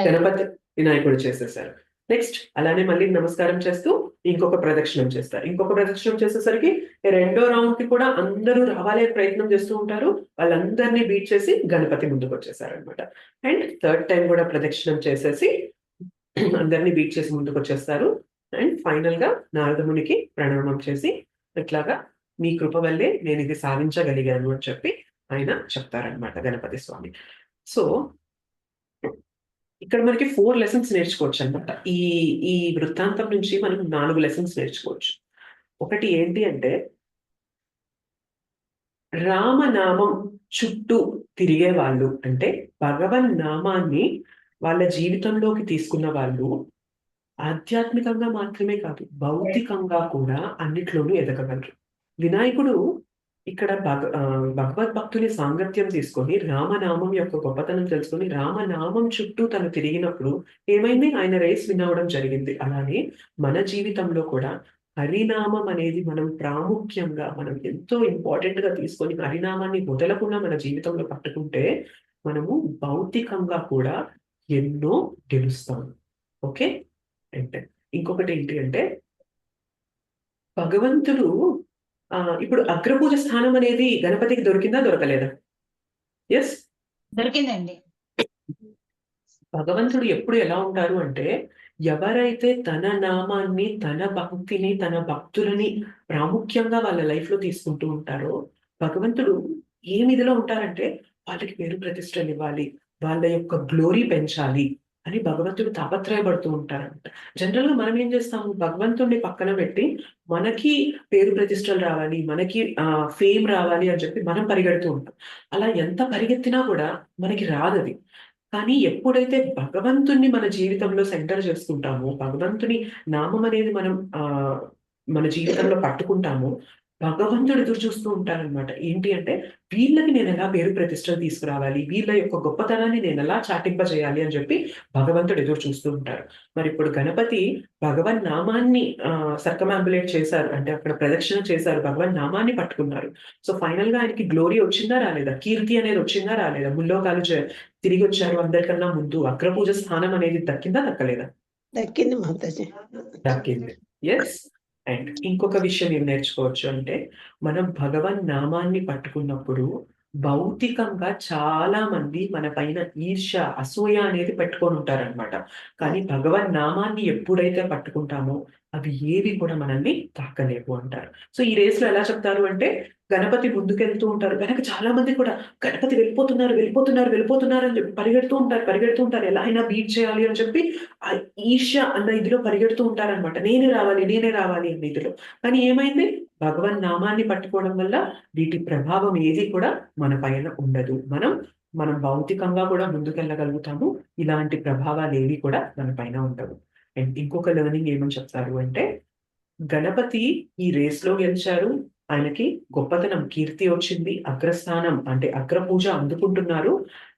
గణపతి వినాయకుడు చేసేసారు. నెక్స్ట్ అలానే మళ్ళీ నమస్కారం చేస్తూ ఇంకొక ప్రదక్షిణం చేస్తారు. ఇంకొక ప్రదక్షిణం చేసేసరికి రెండో రౌండ్ కి కూడా అందరూ రావాలి ప్రయత్నం చేస్తూ ఉంటారు, వాళ్ళందరినీ బీట్ చేసి గణపతి ముందుకు వచ్చేసారు అనమాట. అండ్ థర్డ్ టైం కూడా ప్రదక్షిణం చేసేసి అందరినీ బీట్ చేసి ముందుకు వచ్చేస్తారు. అండ్ ఫైనల్ గా నారదమునికి ప్రణామం చేసి, ఇట్లాగా మీ కృప వల్లే నేను ఇది సాధించగలిగాను అని చెప్పి ఆయన చెప్తారనమాట గణపతి స్వామి. సో ఇక్కడ మనకి 4 లెసన్స్ నేర్చుకోవచ్చు అనమాట. ఈ వృత్తాంతం నుంచి మనం 4 లెసన్స్ నేర్చుకోవచ్చు. ఒకటి ఏంటి అంటే, రామనామం చుట్టూ తిరిగే వాళ్ళు అంటే భగవన్ నామాన్ని వాళ్ళ జీవితంలోకి తీసుకున్న వాళ్ళు ఆధ్యాత్మికంగా మాత్రమే కాదు, భౌతికంగా కూడా అన్నిట్లోనూ ఎదగగలరు. వినాయకుడు ఇక్కడ భగవద్భక్తుని సాంగత్యం తీసుకొని రామనామం యొక్క గొప్పతనం తెలుసుకొని రామనామం చుట్టూ తను తిరిగినప్పుడు ఏమైంది, ఆయన రేస్ విన్ అవ్వడం జరిగింది. అలానే మన జీవితంలో కూడా హరినామం అనేది మనం ప్రాముఖ్యంగా, మనం ఎంతో ఇంపార్టెంట్ గా తీసుకొని హరినామాన్ని వదలకుండా మన జీవితంలో పట్టుకుంటే మనము భౌతికంగా కూడా ఎన్నో గెలుస్తాం. ఓకే, అంటే ఇంకొకటి ఏంటి అంటే, భగవంతుడు ఇప్పుడు అగ్రపూజ స్థానం అనేది గణపతికి దొరికిందా దొరకలేదా? ఎస్, దొరికిందండి. భగవంతుడు ఎప్పుడు ఎలా ఉంటారు అంటే, ఎవరైతే తన నామాన్ని, తన భక్తిని, తన భక్తులని ప్రాముఖ్యంగా వాళ్ళ లైఫ్ లో తీసుకుంటూ ఉంటారో, భగవంతుడు ఇదిలో ఉంటారంటే వాళ్ళకి పేరు ప్రతిష్టలు ఇవ్వాలి, వాళ్ళ యొక్క గ్లోరీ పెంచాలి అని భగవంతుడు తాపత్రయపడుతూ ఉంటారంట. జనరల్ గా మనం ఏం చేస్తాము, భగవంతుడిని పక్కన పెట్టి మనకి పేరు ప్రతిష్టలు రావాలి, మనకి ఫేమ్ రావాలి అని చెప్పి మనం పరిగెడుతూ ఉంటాం. అలా ఎంత పరిగెత్తినా కూడా మనకి రాదది. కానీ ఎప్పుడైతే భగవంతుణ్ణి మన జీవితంలో సెంటర్ చేసుకుంటామో, భగవంతుని నామం అనేది మనం మన జీవితంలో పట్టుకుంటామో, భగవంతుడు ఎదురు చూస్తూ ఉంటారనమాట. ఏంటి అంటే వీళ్ళకి నేను ఎలా పేరు ప్రతిష్టలు తీసుకురావాలి, వీళ్ళ యొక్క గొప్పతనాన్ని నేను ఎలా చాటింపజేయాలి అని చెప్పి భగవంతుడు ఎదురు చూస్తూ ఉంటారు. మరి ఇప్పుడు గణపతి భగవన్ నామాన్ని సర్కమాంబులేట్ చేశారు. అంటే అక్కడ ప్రదక్షిణ చేశారు. భగవన్ నామాన్ని పట్టుకున్నారు. సో ఫైనల్‌గా ఆయనకి గ్లోరీ వచ్చిందా రాలేదా? కీర్తి అనేది వచ్చిందా రాలేదా? ముల్లోకాలు తిరిగొచ్చారు అందరికన్నా ముందు. అగ్రపూజ స్థానం అనేది దక్కిందా? దక్కలేదా? దక్కింది మాతాజీ. దక్కింది. యెస్. అండ్ ఇంకొక విషయం ఏం నేర్చుకోవచ్చు అంటే, మనం భగవన్ నామాన్ని పట్టుకున్నప్పుడు భౌతికంగా చాలా మంది మన పైన ఈర్ష్య, అసూయ అనేది పెట్టుకొనుంటారనమాట. కానీ భగవన్ నామాన్ని ఎప్పుడైతే పట్టుకుంటామో అవి ఏవి కూడా మనల్ని తాకలేవు అంటారు. సో ఈ రేస్‌లో ఎలా చెప్తారు అంటే, గణపతి ముందుకెళ్తూ ఉంటారు. వెనక చాలా మంది కూడా గణపతి వెళ్ళిపోతున్నారు, వెళ్ళిపోతున్నారు, వెళ్ళిపోతున్నారు అని చెప్పి పరిగెడుతూ ఉంటారు, పరిగెడుతూ ఉంటారు. ఎలా అయినా బీట్ చేయాలి అని చెప్పి ఆ ఈర్ష్య అన్న ఇదిలో పరిగెడుతూ ఉంటారనమాట. నేనే రావాలి, నేనే రావాలి అన్న ఇదిలో. కానీ ఏమైంది? భగవన్ నామాన్ని పట్టుకోవడం వల్ల వీటి ప్రభావం ఏది కూడా మన పైన ఉండదు. మనం భౌతికంగా కూడా ముందుకెళ్ళగలుగుతాము. ఇలాంటి ప్రభావాలేవి కూడా మన పైన ఉండవు. అండ్ ఇంకొక లెర్నింగ్ ఏమని చెప్తారు అంటే, గణపతి ఈ రేస్‌లో గెలిచారు. ఆయనకి గొప్పతనం, కీర్తి వచ్చింది. అగ్రస్థానం అంటే అగ్రపూజ అందుకుంటున్నారు.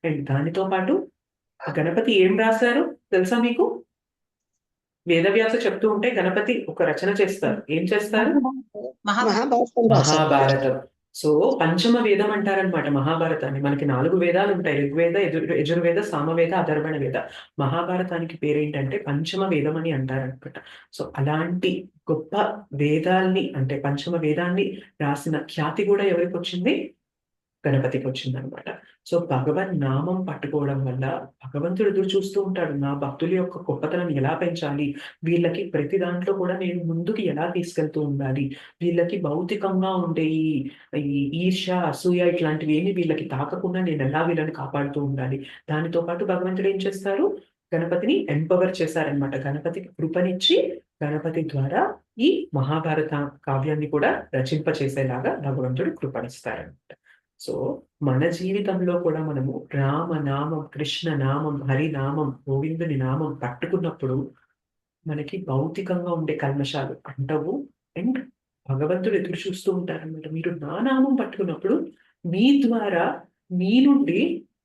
అండ్ దానితో పాటు గణపతి ఏం రాసారు తెలుసా మీకు? వేదవ్యాస చెప్తూ ఉంటే గణపతి ఒక రచన చేస్తారు. ఏం చేస్తారు? మహాభారతం రాశారు. మహాభారతం. సో, పంచమ వేదం అంటారనమాట మహాభారతాన్ని. మనకి 4 వేదాలుంటాయి. ఋగ్వేద, యజుర్వేద, సామవేద, అథర్వణ వేద. మహాభారతానికి పేరేంటంటే పంచమ వేదం అని అంటారనమాట. సో, అలాంటి గొప్ప వేదాల్ని అంటే పంచమ వేదాన్ని రాసిన ఖ్యాతి గూడా ఎవరికొచ్చింది? గణపతికొచ్చిందనమాట. సో, భగవన్ నామం పట్టుకోవడం వల్ల భగవంతుడు ఎదురు చూస్తూ ఉంటాడు. నా భక్తుల యొక్క గొప్పతనం ఎలా పెంచాలి? వీళ్ళకి ప్రతి దాంట్లో కూడా నేను ముందుకు ఎలా తీసుకెళ్తూ ఉండాలి? వీళ్ళకి భౌతికంగా ఉండే ఈ ఈర్ష్య, అసూయ ఇట్లాంటివి ఏమి వీళ్ళకి తాకకుండా నేనెలా వీళ్ళని కాపాడుతూ ఉండాలి? దానితో పాటు భగవంతుడు ఏం చేస్తారు? గణపతిని ఎంపవర్ చేశారనమాట. గణపతికి కృపనిచ్చి, గణపతి ద్వారా ఈ మహాభారత కావ్యాన్ని కూడా రచింపచేసేలాగా భగవంతుడు కృపనిస్తారనమాట. సో, మన జీవితంలో కూడా మనము రామనామం, కృష్ణ నామం, హరినామం, గోవిందుని నామం పట్టుకున్నప్పుడు మనకి భౌతికంగా ఉండే కల్మషాలు అంటవు. అండ్ భగవంతుడు ఎదురు చూస్తూ ఉంటారనమాట. మీరు నా నామం పట్టుకున్నప్పుడు మీ ద్వారా మీ నుండి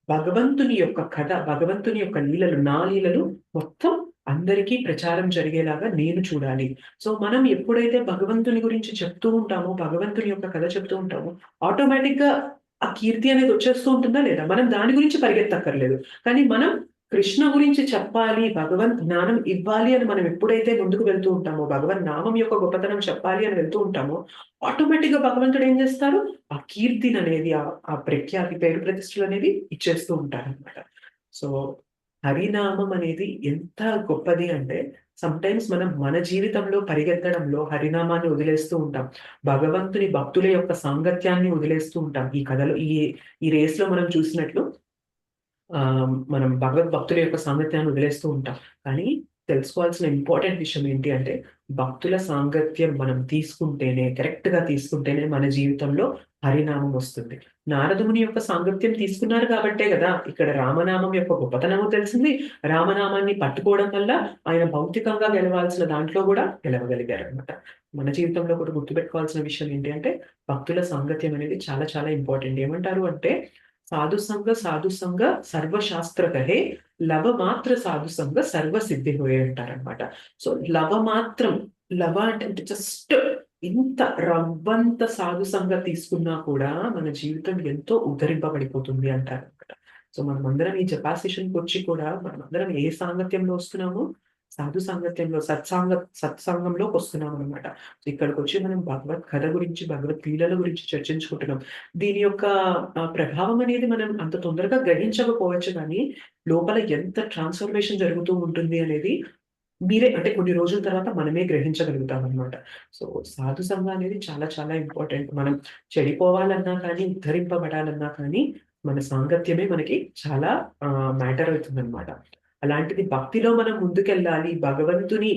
భగవంతుని యొక్క కథ, భగవంతుని యొక్క లీలలు, నా లీలలు మొత్తం అందరికీ ప్రచారం జరిగేలాగా నేను చూడాలి. సో, మనం ఎప్పుడైతే భగవంతుని గురించి చెప్తూ ఉంటామో, భగవంతుని యొక్క కథ చెప్తూ ఉంటామో, ఆటోమేటిక్‌గా ఆ కీర్తి అనేది వచ్చేస్తూ ఉంటుందా లేదా? మనం దాని గురించి పరిగెత్తక్కర్లేదు. కానీ మనం కృష్ణ గురించి చెప్పాలి, భగవన్ జ్ఞానం ఇవ్వాలి అని మనం ఎప్పుడైతే ముందుకు వెళ్తూ ఉంటామో, భగవన్ నామం యొక్క గొప్పతనం చెప్పాలి అని వెళ్తూ ఉంటామో, ఆటోమేటిక్‌గా భగవంతుడు ఏం చేస్తారు? ఆ కీర్తిననేది, ఆ ప్రఖ్యాతి, పేరు ప్రతిష్టలనేవి ఇచ్చేస్తూ ఉంటారనమాట. సో, హరినామం అనేది ఎంత గొప్పది అంటే, సమ్‌టైమ్స్ మనం మన జీవితంలో పరిగెత్తడంలో హరినామాన్ని వదిలేస్తూ ఉంటాం. భగవంతుని భక్తుల యొక్క సాంగత్యాన్ని వదిలేస్తూ ఉంటాం. ఈ కథలో ఈ రేస్‌లో మనం చూసినట్లు మనం భగవద్భక్తుల యొక్క సాంగత్యాన్ని వదిలేస్తూ ఉంటాం. కానీ తెలుసుకోవాల్సిన ఇంపార్టెంట్ విషయం ఏంటి అంటే, భక్తుల సాంగత్యం మనం తీసుకుంటేనే, కరెక్ట్‌గా తీసుకుంటేనే మన జీవితంలో హరినామం వస్తుంది. నారదముని యొక్క సాంగత్యం తీసుకున్నారు కాబట్టే గదా! ఇక్కడ రామనామం యొక్క గొప్పతనము తెలిసింది. రామనామాన్ని పట్టుకోవడం వల్ల ఆయన భౌతికంగా గెలవాల్సిన దాంట్లో గూడా గెలవగలిగారనమాట. మన జీవితంలో కూడా గుర్తుపెట్టుకోవాల్సిన విషయం ఏంటి అంటే, భక్తుల సాంగత్యం అనేది చాలా చాలా ఇంపార్టెంట్. ఏమంటారు అంటే, సాధు సంగ సర్వశాస్త్ర కహే, లవ మాత్ర సాధు సంగ సర్వ సిద్ధి హోయే అంటారనమాట. సో, లవ అంటే జస్ట్ ఇంత రవ్వంత సాధు సంగ తీసుకున్నా కూడా మన జీవితం ఎంతో ఉద్ధరింపబడిపోతుంది అంటారనమాట. సో, మనమందరం ఈ జపా సెషన్‌కొచ్చి కూడా మనమందరం ఏ సాంగత్యంలో వస్తున్నాము? సాధు సాంగత్యంలో, సత్సంగంలోకొస్తున్నామనమాట. ఇక్కడికొచ్చి మనం భగవత్ కథ గురించి, భగవత్ లీలల గురించి చర్చించుకుంటున్నాం. దీని యొక్క ప్రభావం అనేది మనం అంత తొందరగా గ్రహించకపోవచ్చు గానీ, లోపల ఎంత ట్రాన్స్‌ఫర్మేషన్ జరుగుతూ ఉంటుంది అనేది మీరే అంటే కొన్ని రోజుల తర్వాత మనమే గ్రహించగలుగుతామనమాట. సో, సాధు సంఘం అనేది చాలా చాలా ఇంపార్టెంట్. మనం చెడిపోవాలన్నా కానీ, ఉద్ధరింపబడాలన్నా కానీ, మన సాంగత్యమే మనకి చాలా మ్యాటర్ అవుతుందనమాట. అలాంటిది భక్తిలో మనం ముందుకెళ్ళాలి. భగవంతుని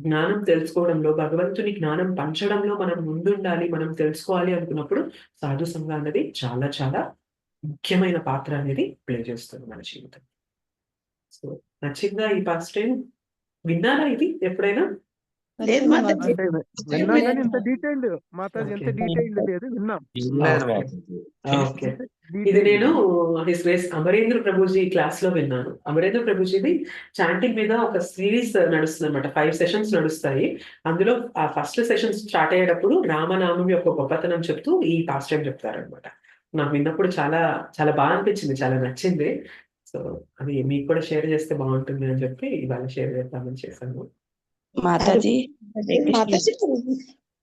జ్ఞానం తెలుసుకోవడంలో, భగవంతుని జ్ఞానం పంచడంలో మనం ముందుండాలి, మనం తెలుసుకోవాలి అనుకున్నప్పుడు సాధు సంఘం అన్నది చాలా చాలా ముఖ్యమైన పాత్ర అనేది ప్లే చేస్తుంది మన జీవితంలో. సో, నచ్చిందా ఈ పాస్టైమ్? విన్నారా ఇది ఎప్పుడైనా? లేదు మాతాజీ అంటే విన్నాం కానీ ఇంత డీటెయిల్డ్ మాతాజీ ఇంత ఓకే. డీటెయిల్డ్ లేదు విన్నాం. వినలేదు ఓకే. మాతాజీ. ఓకే. ఇది డీటెయిల్డ్ నేను హిస్ గ్రేస్ అమరేంద్ర ప్రభుజీ క్లాస్‌లో విన్నాను. అమరేంద్ర ప్రభుజీది చాంటింగ్ మీద ఒక సిరీస్ నడుస్తుందన్నమాట. 5 సెషన్స్ నడుస్తాయి. అందులో ఆ ఫస్ట్ సెషన్ స్టార్ట్ అయ్యేటప్పుడు రామనామం యొక్క గొప్పతనం చెప్తూ ఈ పాస్ట్ టైమ్ చెప్తారన్నమాట. నాకు విన్నప్పుడు చాలా చాలా బాగా అనిపించింది. చాలా నచ్చింది. సో, అది మీకు కూడా షేర్ చేస్తే బాగుంటుంది అని చెప్పి ఇవాళ షేర్ చేద్దామని చేశాను. మాతాజీ మాతాజీ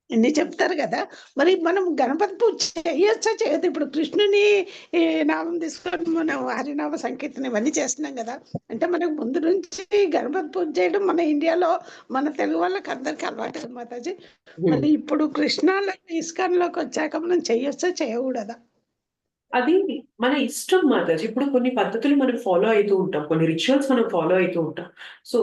అన్ని చెప్తారు కదా, మరి మనం గణపతి పూజ చేయొచ్చా చేయొద్దు? ఇప్పుడు కృష్ణుని నామం తీసుకొని మనం హరినామ సంకీర్తన ఇవన్నీ చేస్తున్నాం కదా, అంటే మనకు ముందు నుంచి గణపతి పూజ చేయడం మన ఇండియాలో మన తెలుగు వాళ్ళకి అందరికి అలవాటు కదా మాతాజీ. మరి ఇప్పుడు కృష్ణాలో ఇస్కాన్లోకి వచ్చాక మనం చేయొచ్చా చేయకూడదా? అది మన ఇష్టం మాతాజీ. ఇప్పుడు కొన్ని పద్ధతులు మనం ఫాలో అయితూ ఉంటాం. కొన్ని రిచువల్స్ మనం ఫాలో అయితూ ఉంటాం. సో,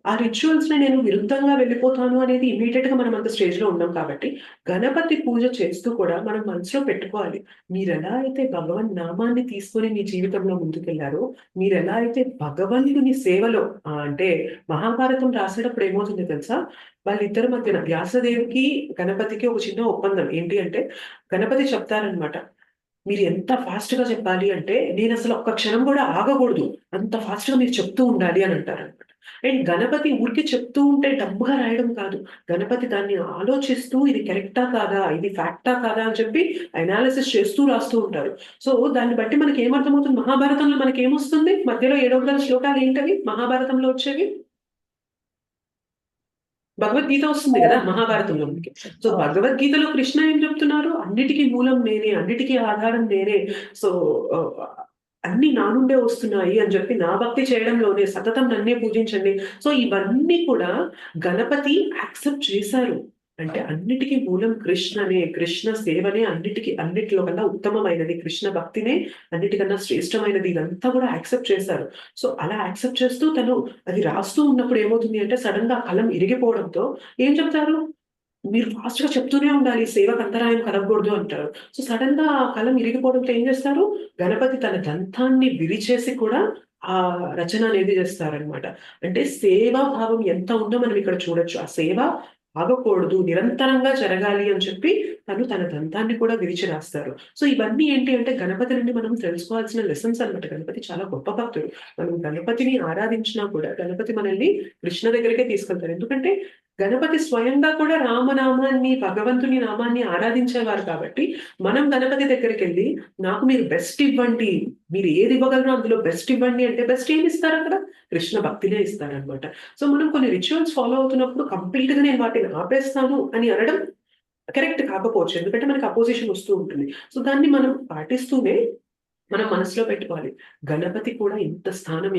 ఆ రిచువల్స్‌ని నేను విరుద్ధంగా వెళ్ళిపోతాను అనేది ఇమ్మీడియేట్‌గా మనం అంత స్టేజ్‌లో ఉన్నాం కాబట్టి, గణపతి పూజ చేస్తూ కూడా మనం మనసులో పెట్టుకోవాలి. మీరెలా అయితే భగవన్ నామాన్ని తీసుకొని మీ జీవితంలో ముందుకెళ్లారో, మీరెలా అయితే భగవంతుని సేవలో అంటే మహాభారతం రాసేటప్పుడు ఏమవుతుందో తెలుసా? వాళ్ళిద్దరి మధ్యన వ్యాసదేవికి, గణపతికి ఒక చిన్న ఒప్పందం. ఏంటి అంటే, గణపతి చెప్తారనమాట. మీరు ఎంత ఫాస్ట్‌గా చెప్పాలి అంటే, నేనసలు ఒక్క క్షణం గూడా ఆగకూడదు. అంత ఫాస్ట్‌గా మీరు చెప్తూ ఉండాలి అని అంటారనమాట. అండ్ గణపతి ఊరికే చెప్తూ ఉంటే డబ్బుగా రాయడం కాదు. గణపతి దాన్ని ఆలోచిస్తూ ఇది కరెక్టా కాదా? ఇది ఫ్యాక్టా కాదా? అని చెప్పి అనాలిసిస్ చేస్తూ రాస్తూ ఉంటారు. సో, దాన్ని బట్టి మనకేమర్థమవుతుంది? మహాభారతంలో మనకేమొస్తుంది? మధ్యలో 700 శ్లోకాలు ఏంటవి మహాభారతంలో వచ్చేవి? భగవద్గీత వస్తుంది గదా! మహాభారతంలో మనకి. సో, భగవద్గీతలో కృష్ణ ఏం చెప్తున్నారు? అన్నిటికి మూలం నేనే, అన్నిటికి ఆధారం నేనే. సో, ఆహ్, అన్నీ నా నుండే వస్తున్నాయి అని చెప్పి నా భక్తి చేయడంలోనే సతతం నన్నే పూజించండి. సో, ఇవన్నీ కూడా గణపతి యాక్సెప్ట్ చేశారు. అంటే అన్నిటికి మూలం కృష్ణనే, కృష్ణ సేవనే అన్నిటిలో కన్నా ఉత్తమమైనది. కృష్ణ భక్తినే అన్నిటికన్నా శ్రేష్టమైనది. ఇదంతా కూడా యాక్సెప్ట్ చేశారు. సో, అలా యాక్సెప్ట్ చేస్తూ తను అది రాస్తూ ఉన్నప్పుడు ఏమవుతుంది అంటే సడెన్‌గా ఆ కలం ఇరిగిపోవడంతో ఏం చెప్తారు? మీరు ఫాస్ట్‌గా చెప్తూనే ఉండాలి. సేవకు అంతరాయం కలగకూడదు అంటారు. సో, సడెన్‌గా ఆ కలం ఇరిగిపోవడంతో ఏం చేస్తారు? గణపతి తన దంతాన్ని విరిచేసి కూడా ఆ రచన అనేది చేస్తారనమాట. అంటే సేవా భావం ఎంత ఉందో మనం ఇక్కడ చూడొచ్చు. ఆ సేవ ఆగకూడదు, నిరంతరంగా జరగాలి అని చెప్పి తను తన దంతాన్ని కూడా విరిచి రాస్తారు. సో, ఇవన్నీ ఏంటి అంటే గణపతి నుండి మనం తెలుసుకోవాల్సిన లెసన్స్ అన్నమాట. గణపతి చాలా గొప్ప భక్తుడు. మనం గణపతిని ఆరాధించినా కూడా గణపతి మనల్ని కృష్ణ దగ్గరికే తీసుకెళ్తారు. ఎందుకంటే గణపతి స్వయంగా కూడా రామనామాన్ని, భగవంతుని నామాన్ని ఆరాధించేవారు కాబట్టి, మనం గణపతి దగ్గరికెళ్లి నాకు మీరు బెస్ట్ ఇవ్వండి. మీరు ఏది ఇవ్వగలరో అందులో బెస్ట్ ఇవ్వండి అంటే బెస్ట్ ఏమిస్తారక్కడ? కృష్ణ భక్తినే ఇస్తారనమాట. సో, మనం కొన్ని రిచువల్స్ ఫాలో అవుతున్నప్పుడు కంప్లీట్‌గా నేను వాటిని ఆపేస్తాను అని అనడం కరెక్ట్ కాకపోవచ్చు. ఎందుకంటే మనకు అపోజిషన్ వస్తూ ఉంటుంది. సో, దాన్ని మనం పాటిస్తూనే మనం మనసులో పెట్టుకోవాలి. గణపతి కూడా ఇంత స్థానం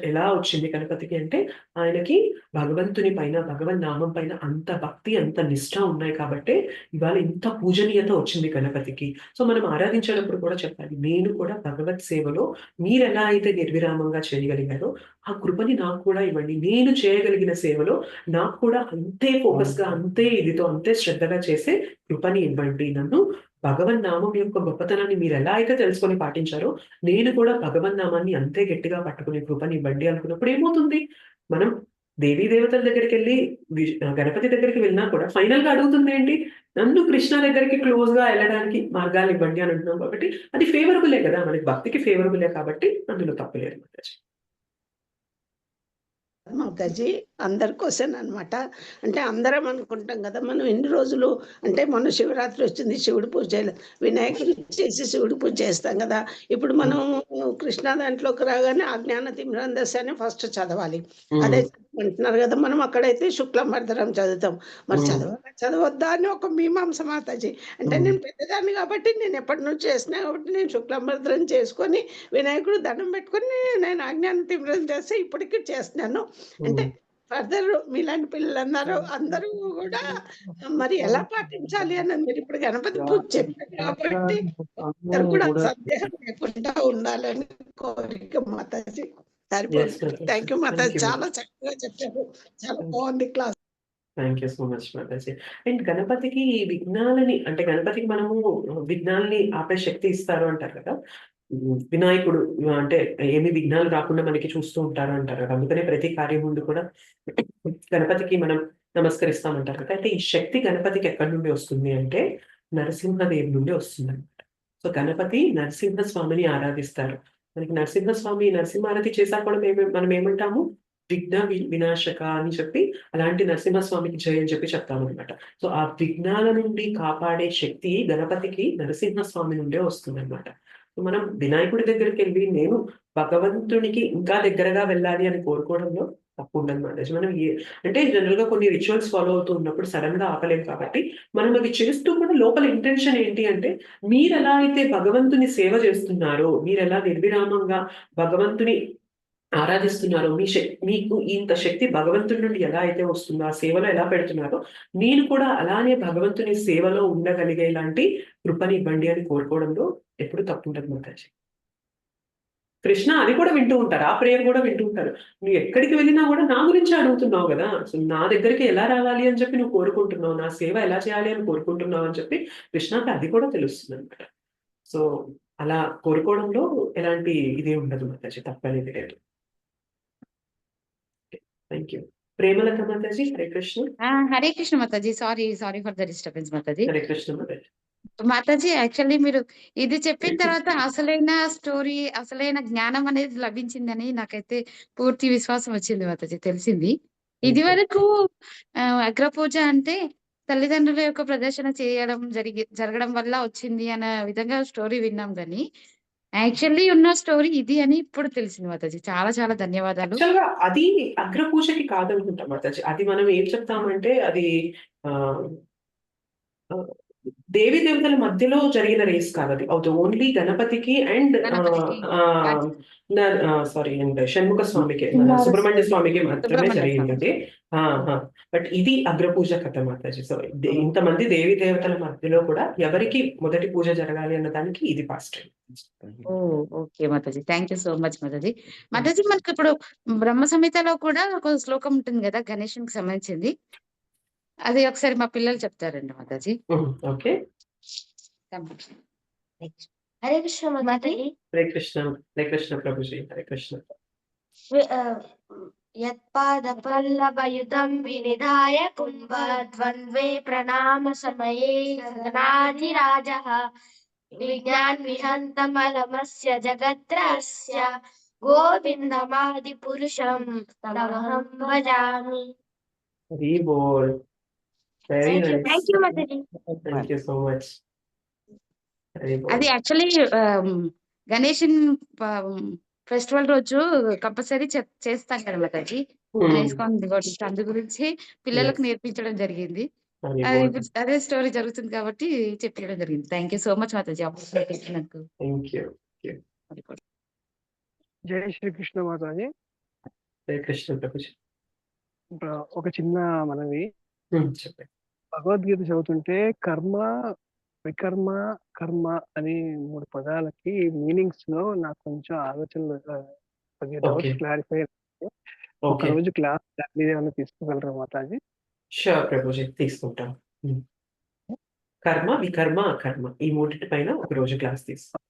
ఎలా వచ్చింది గణపతికి అంటే, ఆయనకి భగవంతుని పైన, భగవన్నామం పైన అంత భక్తి, అంత నిష్ఠ ఉన్నాయి కాబట్టే, ఇవాళ ఇంత పూజనీయత వచ్చింది గణపతికి. సో, మనం ఆరాధించేటప్పుడు కూడా చెప్పాలి. నేను కూడా భగవత్ సేవలో మీరెలా అయితే నిర్విరామంగా చేయగలిగారో, ఆ కృపని నాకు కూడా ఇవ్వండి. నేను చేయగలిగిన సేవలో నాకు కూడా అంతే ఫోకస్‌గా, అంతే ఇదితో, అంతే శ్రద్ధగా చేసే కృపని ఇవ్వండి. నన్ను భగవన్నామం యొక్క గొప్పతనాన్ని మీరెలా అయితే తెలుసుకొని పాటించారో, నేను కూడా భగవన్నామాన్ని అంతే గట్టిగా పట్టుకునే కృపనివ్వండి అనుకున్నప్పుడు ఏమవుతుంది? మనం దేవీ దేవతల దగ్గరికెళ్ళి గణపతి దగ్గరికి వెళ్ళినా కూడా ఫైనల్‌గా అడుగుతుందేంటి? నన్ను కృష్ణ దగ్గరికి క్లోజ్‌గా ఎళ్ళడానికి మార్గాలివ్వండి అని అంటున్నాం కాబట్టి, అది ఫేవరబులే గదా! మనకి భక్తికి ఫేవరబులే కాబట్టి అందులో తప్పు లేదు మాతాజీ. మాతాజీ అందరి క్వశ్చన్ అన్నమాట. అంటే అందరం అనుకుంటాం కదా, మనం ఎన్ని రోజులు అంటే మొన్న శివరాత్రి వచ్చింది, శివుడి పూజ చేయలేదు. వినాయకుడు చేసి శివుడి పూజ చేస్తాం కదా. ఇప్పుడు మనం కృష్ణ దాంట్లోకి రాగానే అజ్ఞాన తిమిరం దశ అని ఫస్ట్ చదవాలి. అదే అంటున్నారు కదా, మనం అక్కడైతే శుక్లమర్ధనం చదువుతాం. మరి చదవాలా చదవద్దా అని ఒక మీమాంస మాతాజీ. అంటే నేను పెద్దదాన్ని కాబట్టి నేను ఎప్పటి నుంచి చేసినా కాబట్టి నేను శుక్లమర్ధనం చేసుకొని వినాయకుడు దండం పెట్టుకొని నేను అజ్ఞాన తిమిరం దశ ఇప్పటికి చేస్తున్నాను. అంటే ఫర్దర్ మీలాంటి పిల్లలందరూ అందరూ కూడా మరి ఎలా పాటించాలి అన్నది మీరు ఇప్పుడు గణపతి పూజ చెప్పారు కాబట్టి అందరూ కూడా సందేహం లేకుండా ఉండాలని కోరిక మాతాజీ. సరిపోతుంది. థ్యాంక్ యూ మాతాజీ, చాలా చక్కగా చెప్పారు. చాలా బాగుంది class. Thank you so much Mataji. And గణపతికి ఈ విఘ్నాలని అంటే గణపతికి మనము విఘ్నాల్ని ఆపే శక్తి ఇస్తారు అంటారు కదా! వినాయకుడు అంటే ఏమి విఘ్నాలు రాకుండా మనకి చూస్తూ ఉంటారు అంటారు కదా! అందుకనే ప్రతి కార్యం ముందు కూడా గణపతికి మనం నమస్కరిస్తామంటారు కదా! అయితే ఈ శక్తి గణపతికి ఎక్కడి నుండి వస్తుంది అంటే నరసింహదేవి నుండి వస్తుందన్నమాట. సో, గణపతి నరసింహస్వామిని ఆరాధిస్తారు. మనకి నరసింహారతి చేశాక కూడా మనం ఏమంటాము? విఘ్న వినాశక అని చెప్పి అలాంటి నరసింహస్వామికి జై అని చెప్పి చెప్తామనమాట. సో, ఆ విఘ్నాల నుండి కాపాడే శక్తి గణపతికి నరసింహస్వామి నుండే వస్తుందన్నమాట. సో, మనం వినాయకుడి దగ్గరికెళ్ళి నేను భగవంతునికి ఇంకా దగ్గరగా వెళ్ళాలి అని కోరుకోవడంలో తప్పుండదన్నమాట. మనం అంటే జనరల్‌గా కొన్ని రిచువల్స్ ఫాలో అవుతూ ఉన్నప్పుడు సడెన్‌గా ఆపలేం కాబట్టి, మనం అవి చేస్తూ కూడా లోపల ఇంటెన్షన్ ఏంటి అంటే, మీరెలా అయితే భగవంతుని సేవ చేస్తున్నారో, మీరెలా నిర్విరామంగా భగవంతుని ఆరాధిస్తున్నారో, మీకు ఇంత శక్తి భగవంతుడి నుండి ఎలా అయితే వస్తుందో, ఆ సేవలో ఎలా పెడుతున్నారో, నేను కూడా అలానే భగవంతుని సేవలో ఉండగలిగేలాంటి కృపనివ్వండి అని కోరుకోవడంలో ఎప్పుడు తప్పుండదు మాతాజీ. కృష్ణ అది కూడా వింటూ ఉంటారు. ఆ ప్రేయర్ కూడా వింటూ ఉంటారు. నువ్వు ఎక్కడికి వెళ్ళినా గూడా నా గురించే అడుగుతున్నావు గదా! అసలు నా దగ్గరికి ఎలా రావాలి అని చెప్పి నువ్వు కోరుకుంటున్నావు. నా సేవ ఎలా చేయాలి అని కోరుకుంటున్నావు అని చెప్పి కృష్ణకి అది కూడా తెలుస్తుందన్నమాట. సో, అలా కోరుకోవడంలో ఎలాంటి ఇది ఉండదు మాతాజీ. తప్పనేది లేదు. Thank you. Premalatha Mataji. Hare Krishna. Hare Krishna Mataji. Sorry for the disturbance Mataji. Hare Krishna Mataji. Mataji actually మీరు ఇది చెప్పిన తర్వాత అసలైన స్టోరీ, అసలైన జ్ఞానం అనేది లభించిందని నాకైతే పూర్తి విశ్వాసం వచ్చింది మాతాజీ, తెలిసింది. ఇది వరకు అగ్రపూజ అంటే తల్లిదండ్రుల యొక్క ప్రదర్శన చేయడం జరగడం వల్ల వచ్చింది అన్న విధంగా స్టోరీ విన్నాం గానీ, యాక్చువల్లీ ఉన్న స్టోరీ ఇది అని ఇప్పుడు తెలిసింది మాతాజీ. చాలా చాలా ధన్యవాదాలు. యాక్చువల్‌గా అది అగ్రపూజకి కాదనుకుంటా మాతాజీ. అది మనం ఏం చెప్తామంటే అది ఆహ్, ఆహ్, దేవీ దేవతల మధ్యలో జరిగిన రేస్ కాదది. అది ఓన్లీ గణపతికి అండ్ గణపతికి సారీ అండ్ షణ్ముఖ స్వామికి, మన సుబ్రహ్మణ్య స్వామికి మాత్రమే సుబ్రహ్మణ్య జరిగిందండి. స్వామి. బట్ ఇది అగ్రపూజ కథ మాతాజీ. సో, ఇంతమంది దేవీ దేవతల మధ్యలో కూడా ఎవరికి మొదటి పూజ జరగాలి అన్న దానికి ఇది fast time. Okay Mataji. Thank you so much Mataji. Mataji మనకి ఇప్పుడు బ్రహ్మ సంహితలో కూడా ఒక శ్లోకం ఉంటుంది కదా గణేశునికి సంబంధించింది. అది ఒకసారి మా పిల్లలు చెప్తారండి మాతాజీ. ఓకే. హరే కృష్ణ మాతాజీ. హరే కృష్ణ. హరే కృష్ణ ప్రభుజీ. హరే కృష్ణ. యత్పాదపల్లవయుతం వినిధాయ కుంభద్వంద్వే ప్రణామ సమయే గగనాధిరాజః విజ్ఞాన్ విహంతమలమస్య జగత్రస్య గోవిందమాది పురుషం తమహం భజామి. హరి బోల్. Very nice. థ్యాంక్ యూ మాతాజీ. Thank you so much. Hari బోల్. అది యాక్చువల్లీ గణేషన్ ఫెస్టివల్ రోజు కంపల్సరీ చేస్తాం కదా మాతాజీ. అందు గురించి పిల్లలకు నేర్పించడం జరిగింది. హరి అది బోల్. ఇప్పుడు అదే స్టోరీ జరుగుతుంది కాబట్టి చెప్పడం జరిగింది. థ్యాంక్ యూ సో మచ్ మాతాజీ ఆపర్చునిటీ ఇచ్చినందుకు. Thank you. జై శ్రీకృష్ణ మాతాజీ. హరే కృష్ణ ప్రభుజీ. ఒక చిన్న మనవి, చెప్పండి. భగవద్గీత చదువుతుంటే కర్మ, వికర్మ, కర్మ అని 3 పదాలకి మీనింగ్స్ లో నాకు కొంచెం ఆలోచనలు కొద్దిగా డౌట్స్ క్లారిఫై. ఒక ఓకే. రోజు క్లాస్ ఏమైనా తీసుకోగలరా మాతాజీ? ష్యూర్ ప్రభుజీ, తీసుకుంటాం. కర్మ, వికర్మ, అకర్మ ఈ మూడిటి పైన ఒక రోజు క్లాస్ తీస్తాం.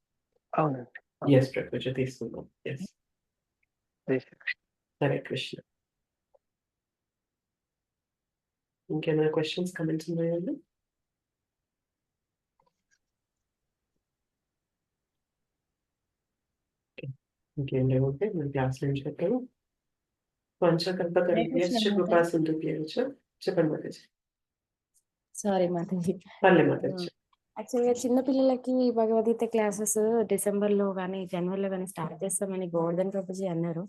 అవునండి. యెస్ ప్రభుజీ, తీసుకుందాం. యెస్. జై శ్రీకృష్ణ. హరే కృష్ణ. ఇంకేమైనా క్వెషన్స్, కామెంట్స్ ఉన్నాయండి? ఇంకేం లేవుంటే మన క్లాస్ నుంచి చెప్పారు. పంచకల్పతరుభ్యశ్చ కృపా సింధుభ్యశ్చ. చెప్పండి మాతాజీ. సారీ మాతాజీ. పర్లేదు మాతాజీ. యాక్చువల్గా చిన్న పిల్లలకి భగవద్గీత క్లాసెస్ డిసెంబర్లో కానీ జనవరిలో కానీ స్టార్ట్ చేస్తామని గోవర్ధన్ ప్రభుజీ అన్నారు.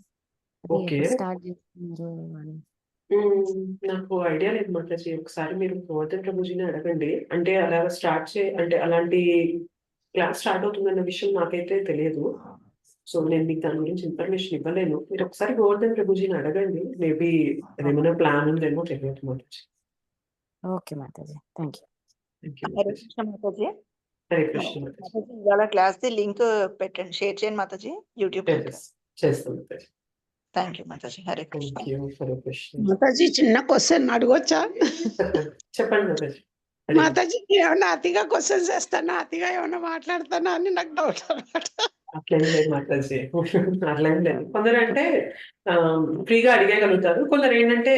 అది ఓకే. ఎప్పుడు స్టార్ట్ చేస్తున్నారు అని. నాకు ఐడియా లేదు మాతాజీ. ఒకసారి మీరు గోవర్ధన్ ప్రభుజీని అడగండి. అంటే అలాగా అంటే అలాంటి క్లాస్ స్టార్ట్ అవుతుందన్న విషయం నాకైతే తెలియదు. సో, నేను మీకు దాని గురించి ఇన్ఫర్మేషన్ ఇవ్వలేను. మీరు ఒకసారి గోవర్ధన్ ప్రభుజీని అడగండి. మేబీ అదేమైనా ప్లాన్ ఉందేమో తెలియదు Mataji. Okay Mataji. Thank you. Thank you Hare Mataji. Krishna Mataji. Hare Krishna Mataji. Mataji ఇవాళ క్లాస్ ది లింక్ పెట్టండి, షేర్ చేయండి మాతాజీ యూట్యూబ్ లింక్. చేస్తాం Mataji. Thank you Mataji. Hare Krishna. Thank you. Hare Krishna. Mataji చిన్న క్వశ్చన్ అడగొచ్చా? చెప్పండి మాతాజీ. మాతాజీకి ఏమన్నా అతిగా క్వశ్చన్స్ వేస్తానా, అతిగా ఏమన్నా మాట్లాడతానా అని నాకు డౌట్ అన్నమాట. అట్లేం లేదు మాతాజీ. అట్లేం లేదు. కొందరు అంటే ఫ్రీగా అడిగేయగలుగుతారు. కొందరు ఏంటంటే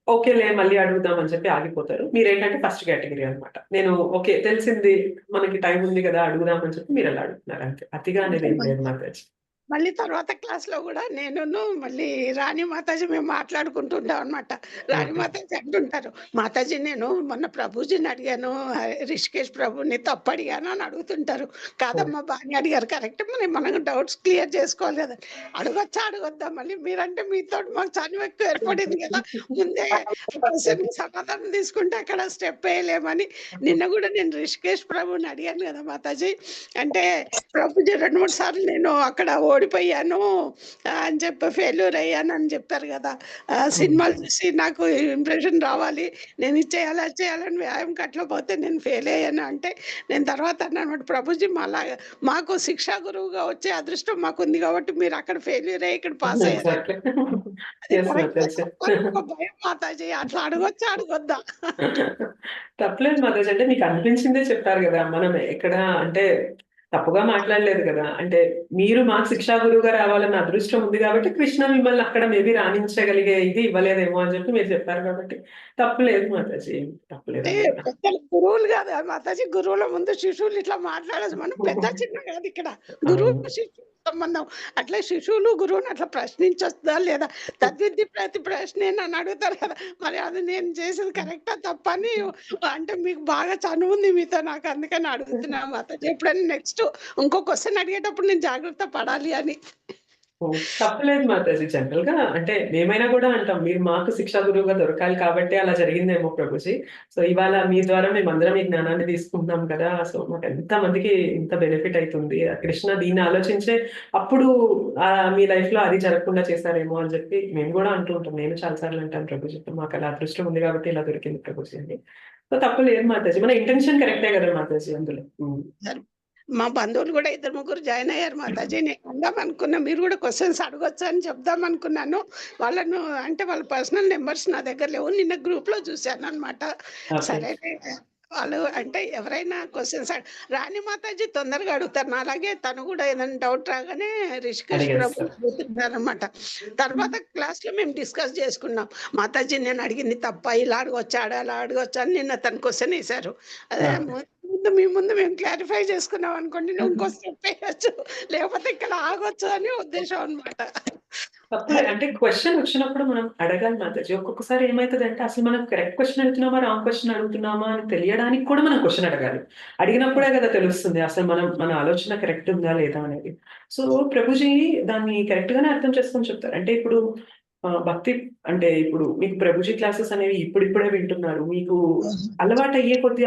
ఓకేలే మళ్ళీ అడుగుదాం అని చెప్పి ఆగిపోతారు. మీరేంటంటే ఫస్ట్ కేటగిరీ అన్నమాట. నేను ఓకే తెలిసింది మనకి టైం ఉంది కదా అడుగుదాం అని చెప్పి మీరలా అడుగుతున్నారు అంతే. అతిగా అనేది ఏం లేదు మాతాజీ. మళ్ళీ తర్వాత క్లాస్‌లో గూడా నేనును మళ్ళీ రాణి మాతాజీ మేము మాట్లాడుకుంటుంటాం అనమాట. రాణి ఓకే. మాతాజీ అంటుంటారు, "మాతాజీ నేను మొన్న ప్రభుజీని అడిగాను, రిషికేష్ ప్రభుని తప్పడిగాను" అని అడుగుతుంటారు. ఓహ్! "కాదమ్మా బానే అడిగారు కరెక్టే మనం డౌట్స్ క్లియర్ చేసుకోవాలి గదా! అడగొచ్చా? అడగొద్దా? మళ్ళీ మీరంటే మీతోటి మాకు చనువు ఎక్కువ ఏర్పడింది గదా! ముందే క్వెషన్‌కి సమాధానం తీసుకుంటే అక్కడ స్టెప్ ఏయలేమని" నిన్న గూడా నేను రిషికేష్ ప్రభుని అడిగాను గదా మాతాజీ. అంటే ప్రభుజీ 2, 3 సార్లు నేను అక్కడ ఓడిపోయాను అని చెప్పి ఫెయిల్యూర్ అయ్యాను అని చెప్పారు గదా! హ్మ్. సినిమాలు చూసి నాకు ఇంప్రెషన్ రావాలి. నేను ఇది చేయాలి, అది చేయాలని వ్యాయామం కట్టలేకపోతే నేను ఫెయిల్ అయ్యాను అంటే, నేను తర్వాత అన్నానన్నమాట, ప్రభుజీ మాకు శిక్షా గురువుగా వచ్చే అదృష్టం మాకుంది కాబట్టి మీరు అక్కడ ఫెయిల్యూర్ అయ్యి ఇక్కడ పాస్ అయ్యారు. ఎగ్జాక్ట్‌లీ. అది యెస్ కరెక్టా మాతాజీ. తప్పా అని ఒక భయం మాతాజీ. అట్లా అడగొచ్చా? అడగొద్దా? తప్పులేదు మాతాజీ. అంటే మీకు అనిపించిందే చెప్పారు గదా! మనం ఎక్కడ అంటే తప్పుగా మాట్లాడలేదు గదా! అంటే మీరు మాకు శిక్షా గురువుగా రావాలన్న అదృష్టం ఉంది గాబట్టి కృష్ణ మిమ్మల్ని అక్కడ మేబీ రాణించగలిగే ఇది ఇవ్వలేదేమో అని చెప్పి మీరు చెప్పారు కాబట్టి తప్పు లేదు మాతాజీ. తప్పు లేదు అంటే అందులో. పెద్దలు గురువులు కాదు మాతాజీ. గురువుల ముందు శిశువులు ఇట్లా మాట్లాడదు. మనం పెద్ద చిన్న కాదు ఇక్కడ. గురువు అవును. శిష్యుడు సంబంధం. అట్లా శిశువులు గురువుని అట్లా ప్రశ్నించొద్దా లేదా? తద్విద్య ప్రతి ప్రశ్నే నన్ను అడుగుతారు కదా! మరి అది నేను చేసేది కరెక్టా? తప్పా? అని అంటే మీకు బాగా చనువు ఉంది మీతో నాకు. అందుకని అడుగుతున్నా మాతాజీ. ఎప్పుడైనా నెక్స్ట్ ఇంకో క్వెషన్ అడిగేటప్పుడు నేను జాగ్రత్త పడాలి అని. ఓహ్! తప్పులేదు మాతాజీ. జనరల్‌గా అంటే మేమైనా గూడా అంటాం. మీరు మాకు శిక్షా గురువుగా దొరకాలి కాబట్టే అలా జరిగిందేమో ప్రభుజీ. సో, ఇవాళ మీ ద్వారా మేమందరం ఈ జ్ఞానాన్ని తీసుకుంటున్నాం కదా! సో, మాకెంత మందికి ఇంత బెనిఫిట్ అయితుంది. కృష్ణ దీన్ని ఆలోచించే అప్పుడు మీ లైఫ్‌లో అది జరగకుండా చేశారేమో అని చెప్పి మేము గూడా అంటూ ఉంటాం. నేను చాలా సార్లు అంటాను ప్రభుజీతో. మాకలా అదృష్టం ఉంది కాబట్టి ఇలా దొరికింది ప్రభుజీ అని. సో, తప్పు లేదు మాతాజీ. మన ఇంటెన్షన్ కరెక్టే గదా మాతాజీ అందులో. హ్మ్. సరే. మా బంధువులు గూడా 2, 3 జాయిన్ అయ్యారు మాతాజీ. నేను అందామనుకున్నా, మీరు గూడా క్వెషన్స్ అడగొచ్చా అని చెప్దామనుకున్నాను. వాళ్ళను అంటే వాళ్ళ పర్సనల్ నంబర్స్ నా దగ్గర లేవు. నిన్న గ్రూప్‌లో చూశాననమాట. ఓకే. సరేలే వాళ్ళు అంటే ఎవరైనా క్వెషన్స్ రాణి మాతాజీ తొందరగా అడుగుతారు. నాలాగే తను గూడా ఏదైనా డౌట్ రాగానే రిషికేష్ ప్రభుని అడిగేస్తారు. అడుగుతున్నారనమాట. తర్వాత క్లాస్‌లో మేము డిస్కస్ చేసుకున్నాం. మాతాజీ నేను అడిగింది తప్పా? ఇలా అడగొచ్చా? అలా అడగొచ్చా? అని నిన్న తను క్వెషన్ ఏసారు. అదే ఓకే. మీ ముందు మేము క్లారిఫై చేసుకున్నాం అనుకోండి. నువ్వు ఇంకో స్టెప్ వేయొచ్చు. లేకపోతే ఇక్కడ ఆగొచ్చు అని ఉద్దేశం అన్నమాట. తప్పులే. అంటే క్వెషన్ వచ్చినప్పుడు మనం అడగాలి మాతాజీ. ఒక్కొక్కసారి ఏమైతదంటే అసలు మనం కరెక్ట్ క్వెషన్ అడుగుతున్నామా? రాంగ్ క్వెషన్ అడుగుతున్నామా? అని తెలియడానికి కూడా మనం క్వెషన్ అడగాలి. అడిగినప్పుడే కదా తెలుస్తుంది. అసలు మన ఆలోచన కరెక్ట్ ఉందా? లేదా? అనేది. సో, ప్రభుజీ దాన్ని కరెక్ట్ గానే అర్థం చేసుకొని చెప్తారు. అంటే ఇప్పుడు భక్తి అంటే ఇప్పుడు మీకు ప్రభుజీ క్లాసెస్ అనేవి ఇప్పుడిప్పుడే వింటున్నారు. మీకు అలవాటయ్యే కొద్దీ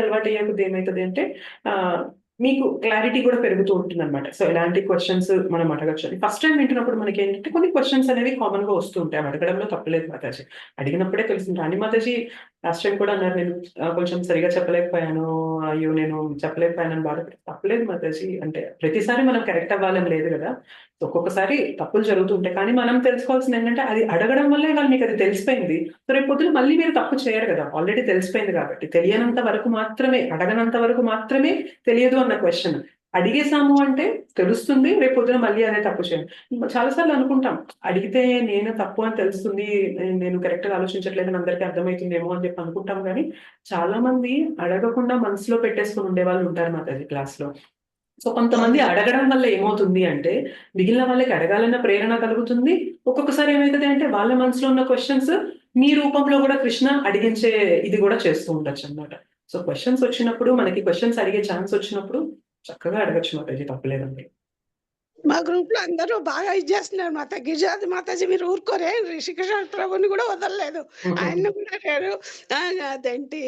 ఏమైతది అంటే ఆహ్, మీకు క్లారిటీ కూడా పెరుగుతూ ఉంటుందన్నమాట. సో, ఎలాంటి క్వెషన్స్ మనం అడగొచ్చని. ఫస్ట్ టైమ్ వింటున్నప్పుడు మనకేంటంటే కొన్ని క్వెషన్స్ అనేవి కామన్‌గా వస్తూ ఉంటాయి. అవి అడగడంలో తప్పులేదు మాతాజీ. అడిగినప్పుడే తెలుస్తుంది. రాణి మాతాజీ లాస్ట్ టైమ్ కూడా అన్నారు నేను కొంచెం సరిగ్గా చెప్పలేకపోయాను. అయ్యో! నేను చెప్పలేకపోయానని బాధపడి తప్పులేదు మాతాజీ. అంటే ప్రతిసారి మనం కరెక్ట్ అవ్వాలని లేదు గదా! ఒక్కొక్కసారి తప్పులు జరుగుతూ ఉంటాయి. కానీ మనం తెలుసుకోవాల్సిందేంటంటే అది అడగడం వల్లే ఇవాళ మీకది తెలిసిపోయింది. సో, రేపు పొద్దున మళ్ళీ మీరు తప్పు చేయరు గదా! ఆల్రెడీ తెలిసిపోయింది గాబట్టి. తెలియనంత వరకు మాత్రమే, అడగనంత వరకు మాత్రమే తెలియదు అన్న క్వెషన్. అడిగేసాము అంటే తెలుస్తుంది. రేపు పొద్దున మళ్ళీ అదే తప్పు చేయం. చాలా సార్లు అనుకుంటాం. అడిగితే నేను తప్పు అని తెలుస్తుంది. నేను కరెక్ట్‌గా ఆలోచించట్లేదని అందరికీ అర్థమైతుందేమో అని చెప్పి అనుకుంటాం గానీ, చాలా మంది అడగకుండా మనసులో పెట్టేసుకొని ఉండేవాళ్ళు ఉంటారు మాతాజీ క్లాస్‌లో. సో, కొంతమంది అడగడం వల్ల ఏమవుతుంది అంటే, మిగిలిన వాళ్ళకి అడగాలన్న ప్రేరణ కలుగుతుంది. ఒక్కొక్కసారి ఏమైతది అంటే, వాళ్ళ మనసులో ఉన్న క్వెషన్స్ మీ రూపంలో గూడా కృష్ణ అడిగించే ఇది గూడా చేస్తూ ఉండొచ్చనమాట. సో, క్వెషన్స్ వచ్చినప్పుడు మనకి క్వెషన్స్ అడిగే ఛాన్స్ వచ్చినప్పుడు చక్కగా అడగొచ్చు మాతాజీ తప్పులేదండి. మా గ్రూప్‌లో అందరూ బాగా ఇది చేస్తున్నారు గిరిజాది మాతాజీ మీరు ఊరుకోరే రిషికేష్ ప్రభుని కూడా వదలలేదు. ఆయన్ని కూడా నేను అదేంటి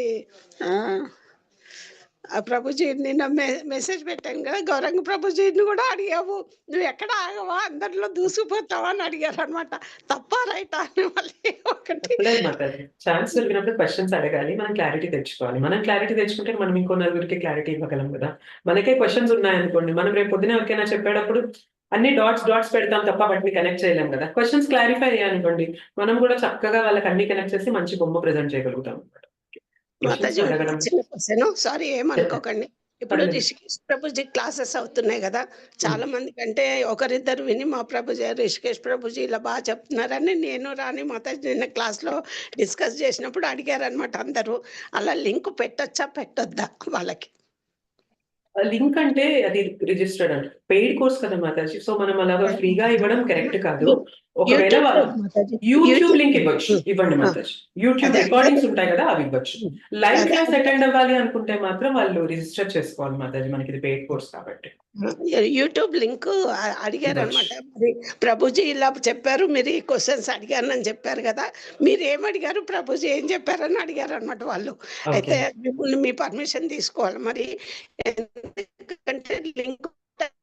ప్రభుజీ నిన్న మెసేజ్ పెట్టాను కదా! గౌరంగ ప్రభుజీని కూడా అడిగావు. నువ్వు ఎక్కడ ఆగవా? అందరిలో దూసుకుపోతావా? అని అడిగారనమాట. తప్పా? రైటా? అని మళ్ళీ ఒకటి తప్పులేదు మాతాజీ. ఛాన్స్ దొరికినప్పుడు క్వెషన్స్ అడగాలి. మనం క్లారిటీ తెచ్చుకోవాలి. మనం క్లారిటీ తెచ్చుకుంటే మనం ఇంకో నలుగురికి క్లారిటీ ఇవ్వగలం గదా! మనకే క్వెషన్స్ ఉన్నాయనుకోండి, మనం రేపు పొద్దున ఎవరికైనా చెప్పేటప్పుడు అన్ని డాట్స్ పెడతాం తప్ప వాటిని కనెక్ట్ చేయలేం గదా! క్వెషన్స్ క్లారిఫై అయ్యాయనుకోండి, మనం గూడా చక్కగా వాళ్ళకి అన్ని కనెక్ట్ చేసి మంచి బొమ్మ ప్రెజెంట్ చేయగలుగుతాం అన్నమాట. క్వెషన్స్ మాతాజీ అడగడం చిన్న క్వెషన్. సారీ చెప్పండి. ఏమనుకోకండి. ఇప్పుడు పర్లేదు. రిషికేష్ ప్రభుజీ క్లాసెస్ అవుతున్నాయి కదా! చాలా మందికంటే ఒకరిద్దరు విని మా ప్రభుజీ రిషికేష్ ప్రభుజీ ఇలా బాగా చెప్తున్నారని నేను రాణి మాతాజీ నిన్న క్లాస్‌లో డిస్కస్ చేసినప్పుడు అడిగారనమాట అందరూ. అలా లింక్ పెట్టొచ్చా? పెట్టొద్దా వాళ్ళకి? లింక్ అంటే అది రిజిస్టర్డ్ అండి. పెయిడ్ కోర్స్ కదా మాతాజీ. సో, మనం అలాగా ఫ్రీగా ఇవ్వడం కరెక్ట్ కాదు. ఒకవేళ యూట్యూబ్‌లో మాతాజీ. యూట్యూబ్ లింక్ యూట్యూబ్‌లో ఇవ్వచ్చు. ఇవ్వండి ఆ! మాతాజీ. యూట్యూబ్ అదే. రికార్డింగ్స్ ఉంటాయి కదా! అవి ఇవ్వచ్చు. లైవ్ అదే. క్లాస్ అటెండ్ అవ్వాలి అనుకుంటే మాత్రం వాళ్ళు రిజిస్టర్ చేసుకోవాలి మాతాజీ. మనకిది పెయిడ్ కోర్స్ కాబట్టి. యూట్యూబ్ లింకు అడిగారనమాట. ఇవ్వచ్చు. మరి ప్రభుజీ ఇలా చెప్పారు. మీరు ఈ క్వెషన్స్ అడిగానని చెప్పారు కదా! మీరేమడిగారు? ప్రభుజీ ఏం చెప్పారని అడిగారనమాట వాళ్ళు. ఓకే. అయితే మిమ్మల్ని మీ పర్మిషన్ తీసుకోవాలి. మరి ఎందుకంటే లింక్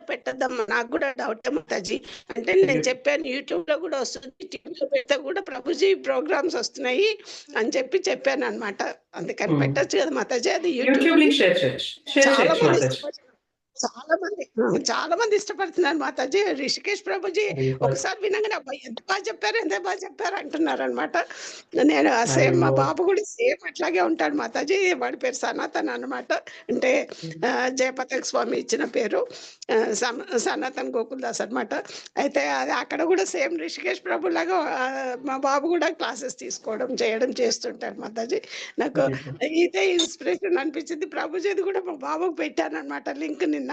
పెట్టొద్దమ్మా. నాకు కూడా డౌటే మాతాజీ. అంటే నేను చెప్పాను యూట్యూబ్‌లో కూడా వస్తుంది. టీవీలో పెడితే కూడా ప్రభుజీ ప్రోగ్రామ్స్ వస్తున్నాయి అని చెప్పాననమాట. అందుకని హ్మ్. పెట్టొచ్చు కదా మాతాజీ. అది యూట్యూబ్ యూట్యూబ్‌లో లింక్ షేర్ చేయొచ్చు. షేర్ చాలా చేయొచ్చు మంది మాతాజీ. ఇష్టపడుతున్నారు. చాలా మంది ఇష్టపడుతున్నారు మాతాజీ. రిషికేష్ ప్రభుజీ ఒకసారి వినంగానే అబ్బా! ఎంత బాగా చెప్పారు అంటున్నారనమాట. నేను సేమ్ మా అయ్యో! బాబు కూడా సేమ్ అట్లాగే ఉంటాడు మాతాజీ. వాడి పేరు సనాతన్ అనమాట. అంటే జయపతాక స్వామి ఇచ్చిన పేరు. సనాతన్ గోకుల్దాస్ అనమాట. అయితే అది అక్కడ కూడా సేమ్ రిషికేష్ ప్రభులాగా మా బాబు కూడా క్లాసెస్ తీసుకోవడం, చేయడం చేస్తుంటాడు మాతాజీ. నాకు ఇదే ఇన్స్పిరేషన్ అనిపించింది. ప్రభుజీది కూడా మా బాబుకి పెట్టాననమాట లింక్ నిన్న.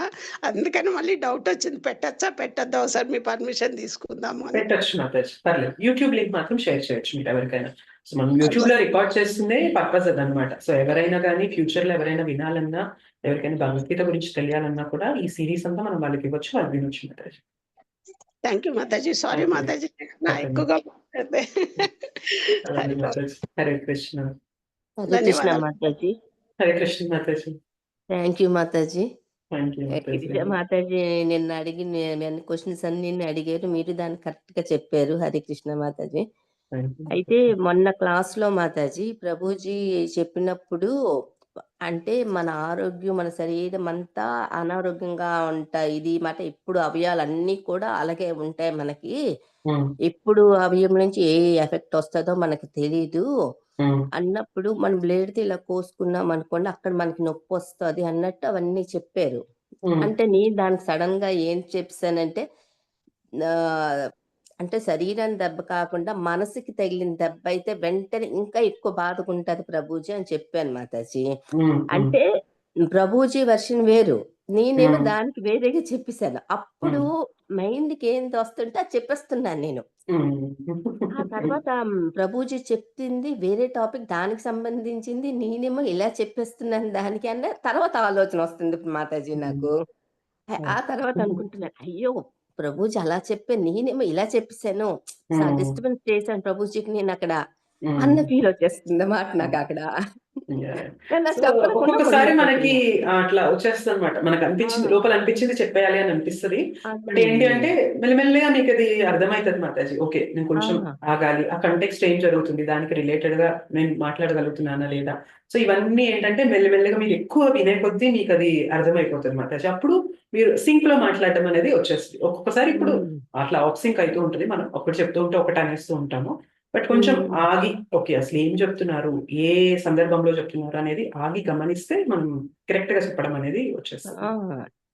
అందుకని మళ్ళీ డౌట్ వచ్చింది. పెట్టచ్చా? పెట్టొద్దా? ఒకసారి మీ పర్మిషన్ తీసుకుందాము అని. పెట్టొచ్చు మాతాజీ. పర్లేదు. యూట్యూబ్ లింక్ మాత్రం షేర్ చేయొచ్చు మీరెవరికైనా. సో, మనం యూట్యూబ్‌లో రికార్డ్ చేస్తుందే పర్పస్ అదనమాట. సో, ఎవరైనా గాని ఫ్యూచర్‌లో ఎవరైనా వినాలన్నా, ఎవరికైనా భగవద్గీత గురించి తెలియాలన్నా కూడా ఈ సీరీస్ అంతా మనం వాళ్ళకివ్వచ్చు. వాళ్ళు వినొచ్చు Mataji. Thank you Mataji. Sorry okay. Mataji. నా చెప్పండి. ఎక్కువగా మాట్లాడితే. అలాగే హరి బాబు. మాతాజీ. హరే కృష్ణ. హరే కృష్ణ ధన్యవాదాలు. మాతాజీ. హరే కృష్ణ మాతాజీ. థ్యాంక్ యూ మాతాజీ. Thank you Mataji. గిరిజ మాతాజీ నిన్న అన్ని క్వశ్చన్స్ అన్ని అడిగారు. మీరు దాన్ని కరెక్ట్ గా చెప్పారు. హరే కృష్ణ మాతాజీ. థాంక్ యూ అయితే మాతాజీ. మొన్న క్లాస్ లో మాతాజీ ప్రభుజీ చెప్పినప్పుడు అంటే మన ఆరోగ్యం మన శరీరం అంతా అనారోగ్యంగా ఉంటాయి. ఇది మాట ఇప్పుడు అవయవాలన్నీ కూడా అలాగే ఉంటాయి మనకి. హ్మ్. ఎప్పుడు అవయవం నుంచి ఏ ఎఫెక్ట్ వస్తుందో మనకి తెలీదు హ్మ్. అన్నప్పుడు మనం బ్లేడ్‌తో ఇలా కోసుకున్నాం అనుకోండి అక్కడ మనకి నొప్పొస్తది అన్నట్టు అవన్నీ చెప్పారు. హ్మ్. అంటే నేను దానికి సడెన్‌గా ఏం చెప్పేసానంటే ఆహ్, అంటే శరీరం దెబ్బ కాకుండా మనసుకి తగిలిన దెబ్బ అయితే వెంటనే ఇంకా ఎక్కువ బాధగుంటది ప్రభుజీ అని చెప్పాను మాతాజీ. హ్మ్. హ్మ్. అంటే ప్రభుజీ వెర్షన్ వేరు. నేనేమో హ్మ్. దానికి వేరేగా చెప్పేసాను. అప్పుడు హ్మ్. మైండ్‌కి ఏం తోస్తుంటే అది చెప్పేస్తున్నాను నేను. ఆ తర్వాత ప్రభుజీ చెప్పింది వేరే టాపిక్ దానికి సంబంధించింది. నేనేమో ఇలా చెప్పేస్తున్నాను దానికి అన్న తర్వాత ఆలోచనొస్తుంది మాతాజీ నాకు. ఆ తర్వాత అనుకుంటున్నాను, అయ్యో! ప్రభుజీ అలా చెప్పారు. నేనేమో ఇలా చెప్పేసాను. హ్మ్. డిస్టర్బెన్స్ చేశాను ప్రభుజీకి నేనక్కడ అన్న హ్మ్. ఫీలొచ్చేస్తుందన్నమాట నాకక్కడ. యాహ్! నేను అది సో, చెప్పకుండా ఒక్కొక్కసారి మనకి ఉండలేకపోతున్నా. అట్లా వచ్చేస్తదనమాట. మనకనిపించింది ఆ! లోపల అనిపించింది చెప్పేయాలి అని అనిపిస్తది. బట్ అది ఏంటి అంటే మెల్లిమెల్లిగా మీకది అర్థమైతది మాతాజీ. ఓకే. నేను కొంచెం ఆ! ఆగాలి. ఆ కంటెక్స్ట్ ఏం జరుగుతుంది? దానికి రిలేటెడ్‌గా నేను మాట్లాడగలుగుతున్నానా లేదా? సో, ఇవన్నీ ఏంటంటే మెల్లిమెల్లిగా మీరు ఎక్కువ వినే కొద్దీ మీకది అర్థమైపోతది మాతాజీ. అప్పుడు మీరు సింక్‌లో మాట్లాడడం అనేది వచ్చేస్తది. ఒక్కొక్కసారి ఇప్పుడు హ్మ్. అట్లా ఔట్ సింక్ అయితూ ఉంటది. మనం ఒకటి చెప్తూ ఉంటే ఒకటి అనేస్తూ ఉంటాము. బట్ కొంచెం హ్మ్. ఆగి ఓకే. అసలేం చెప్తున్నారు? ఏ సందర్భంలో చెప్తున్నారు అనేది ఆగి గమనిస్తే మనం కరెక్ట్‌గా చెప్పడం అనేది వచ్చేస్తది. ఆ!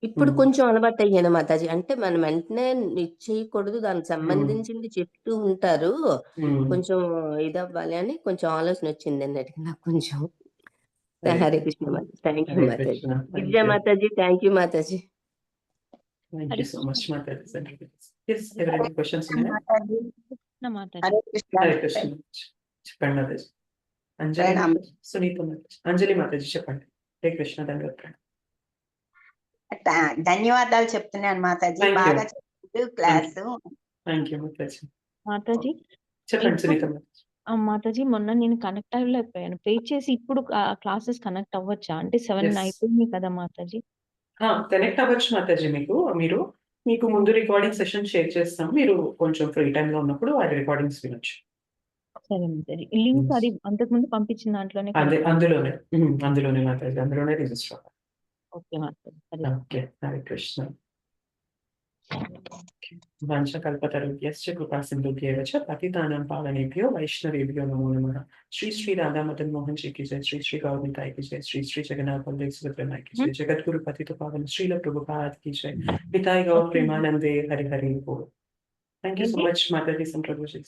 ఇప్పుడు హ్మ్. కొంచెం అలవాటయ్యాను మాతాజీ. అంటే మనం వెంటనే ఇచ్చేయకూడదు. దానికి హ్మ్. సంబంధించింది చెప్తూ ఉంటారు. హ్మ్. కొంచెం ఇదవ్వాలి అని కొంచెం ఆలోచనొచ్చిందన్నట్టుగా నాకు కొంచెం. Hare Hare Krishna. Krishna Mataji. Thank you Hare Mataji. Krishna. Thank Girija you. మాతాజీ. థాంక్ యూ మాతాజీ. Thank Hare you so Krishna much Mataji. Thank you. Yes. Hare ఎవరైనా క్వెషన్స్ కృష్ణ ఉన్నాయా? మాతాజీ. కృష్ణ మాతాజీ. హరే కృష్ణ హరే మాతాజీ. కృష్ణ. చెప్పండి మాతాజీ. అంజలి ప్రణామం. మాతాజీ, సునీత మాతాజీ. అంజలి మాతాజీ చెప్పండి. హరే కృష్ణ దండోత్. ధన్యవాదాలు చెప్తున్నాను మాతాజీ. Thank you. బాగా చెప్పారు thank you. Class. Thank you Mataji. Mataji చెప్పండి ఇప్పుడు సునీత మాతాజీ. మాతాజీ మొన్న నేను కనెక్ట్ అవ్వలేకపోయాను. పే చేసి ఇప్పుడు క్లాసెస్ కనెక్ట్ అవ్వచ్చా? అంటే 7 యెస్. అయిపోయింది కదా మాతాజీ. కనెక్ట్ అవ్వచ్చు మాతాజీ మీకు ముందు రికార్డింగ్ సెషన్ షేర్ చేస్తాం. మీరు కొంచెం ఫ్రీ టైమ్‌లో ఉన్నప్పుడు ఆ రికార్డింగ్స్ వినొచ్చు. సరే మాతాజీ. లింక్ అది అంతకుముందు పంపించిన దాంట్లోనే అదే కనెక్ట్ అందులోనే. అందులోనే మాతాజీ. అందులోనే రిజిస్టర్ అవ్వాలి. ఓకే మాతాజీ. సరే. ఓకే. హరే కృష్ణ. వంశకల్పతरुభ్యశ్చ కృపాసింధుభ్యేవ చ పతితానాం పావనేభ్యో వైష్ణవేభ్యో నమో నమః. శ్రీ శ్రీ రాधा मदन मोहन जी की जय, श्री श्री गौरनिताई की जय, श्री श्री जगन्नाथ बलदेव सुभद्रा माई की जय, जगत गुरु पतित पावन श्रील प्रभुपाद की जय, निताई गौर प्रेमानंदे हरि हरि बोल. Thank you so much, Mataji and Prabhuji.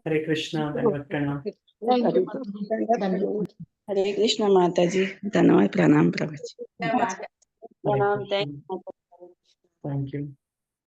Hare Krishna, Dandavat Pranam. हरे कृष्ण माता जी, धन्यवाद, प्रणाम प्रभु जी. Hare Krishna. Thank you.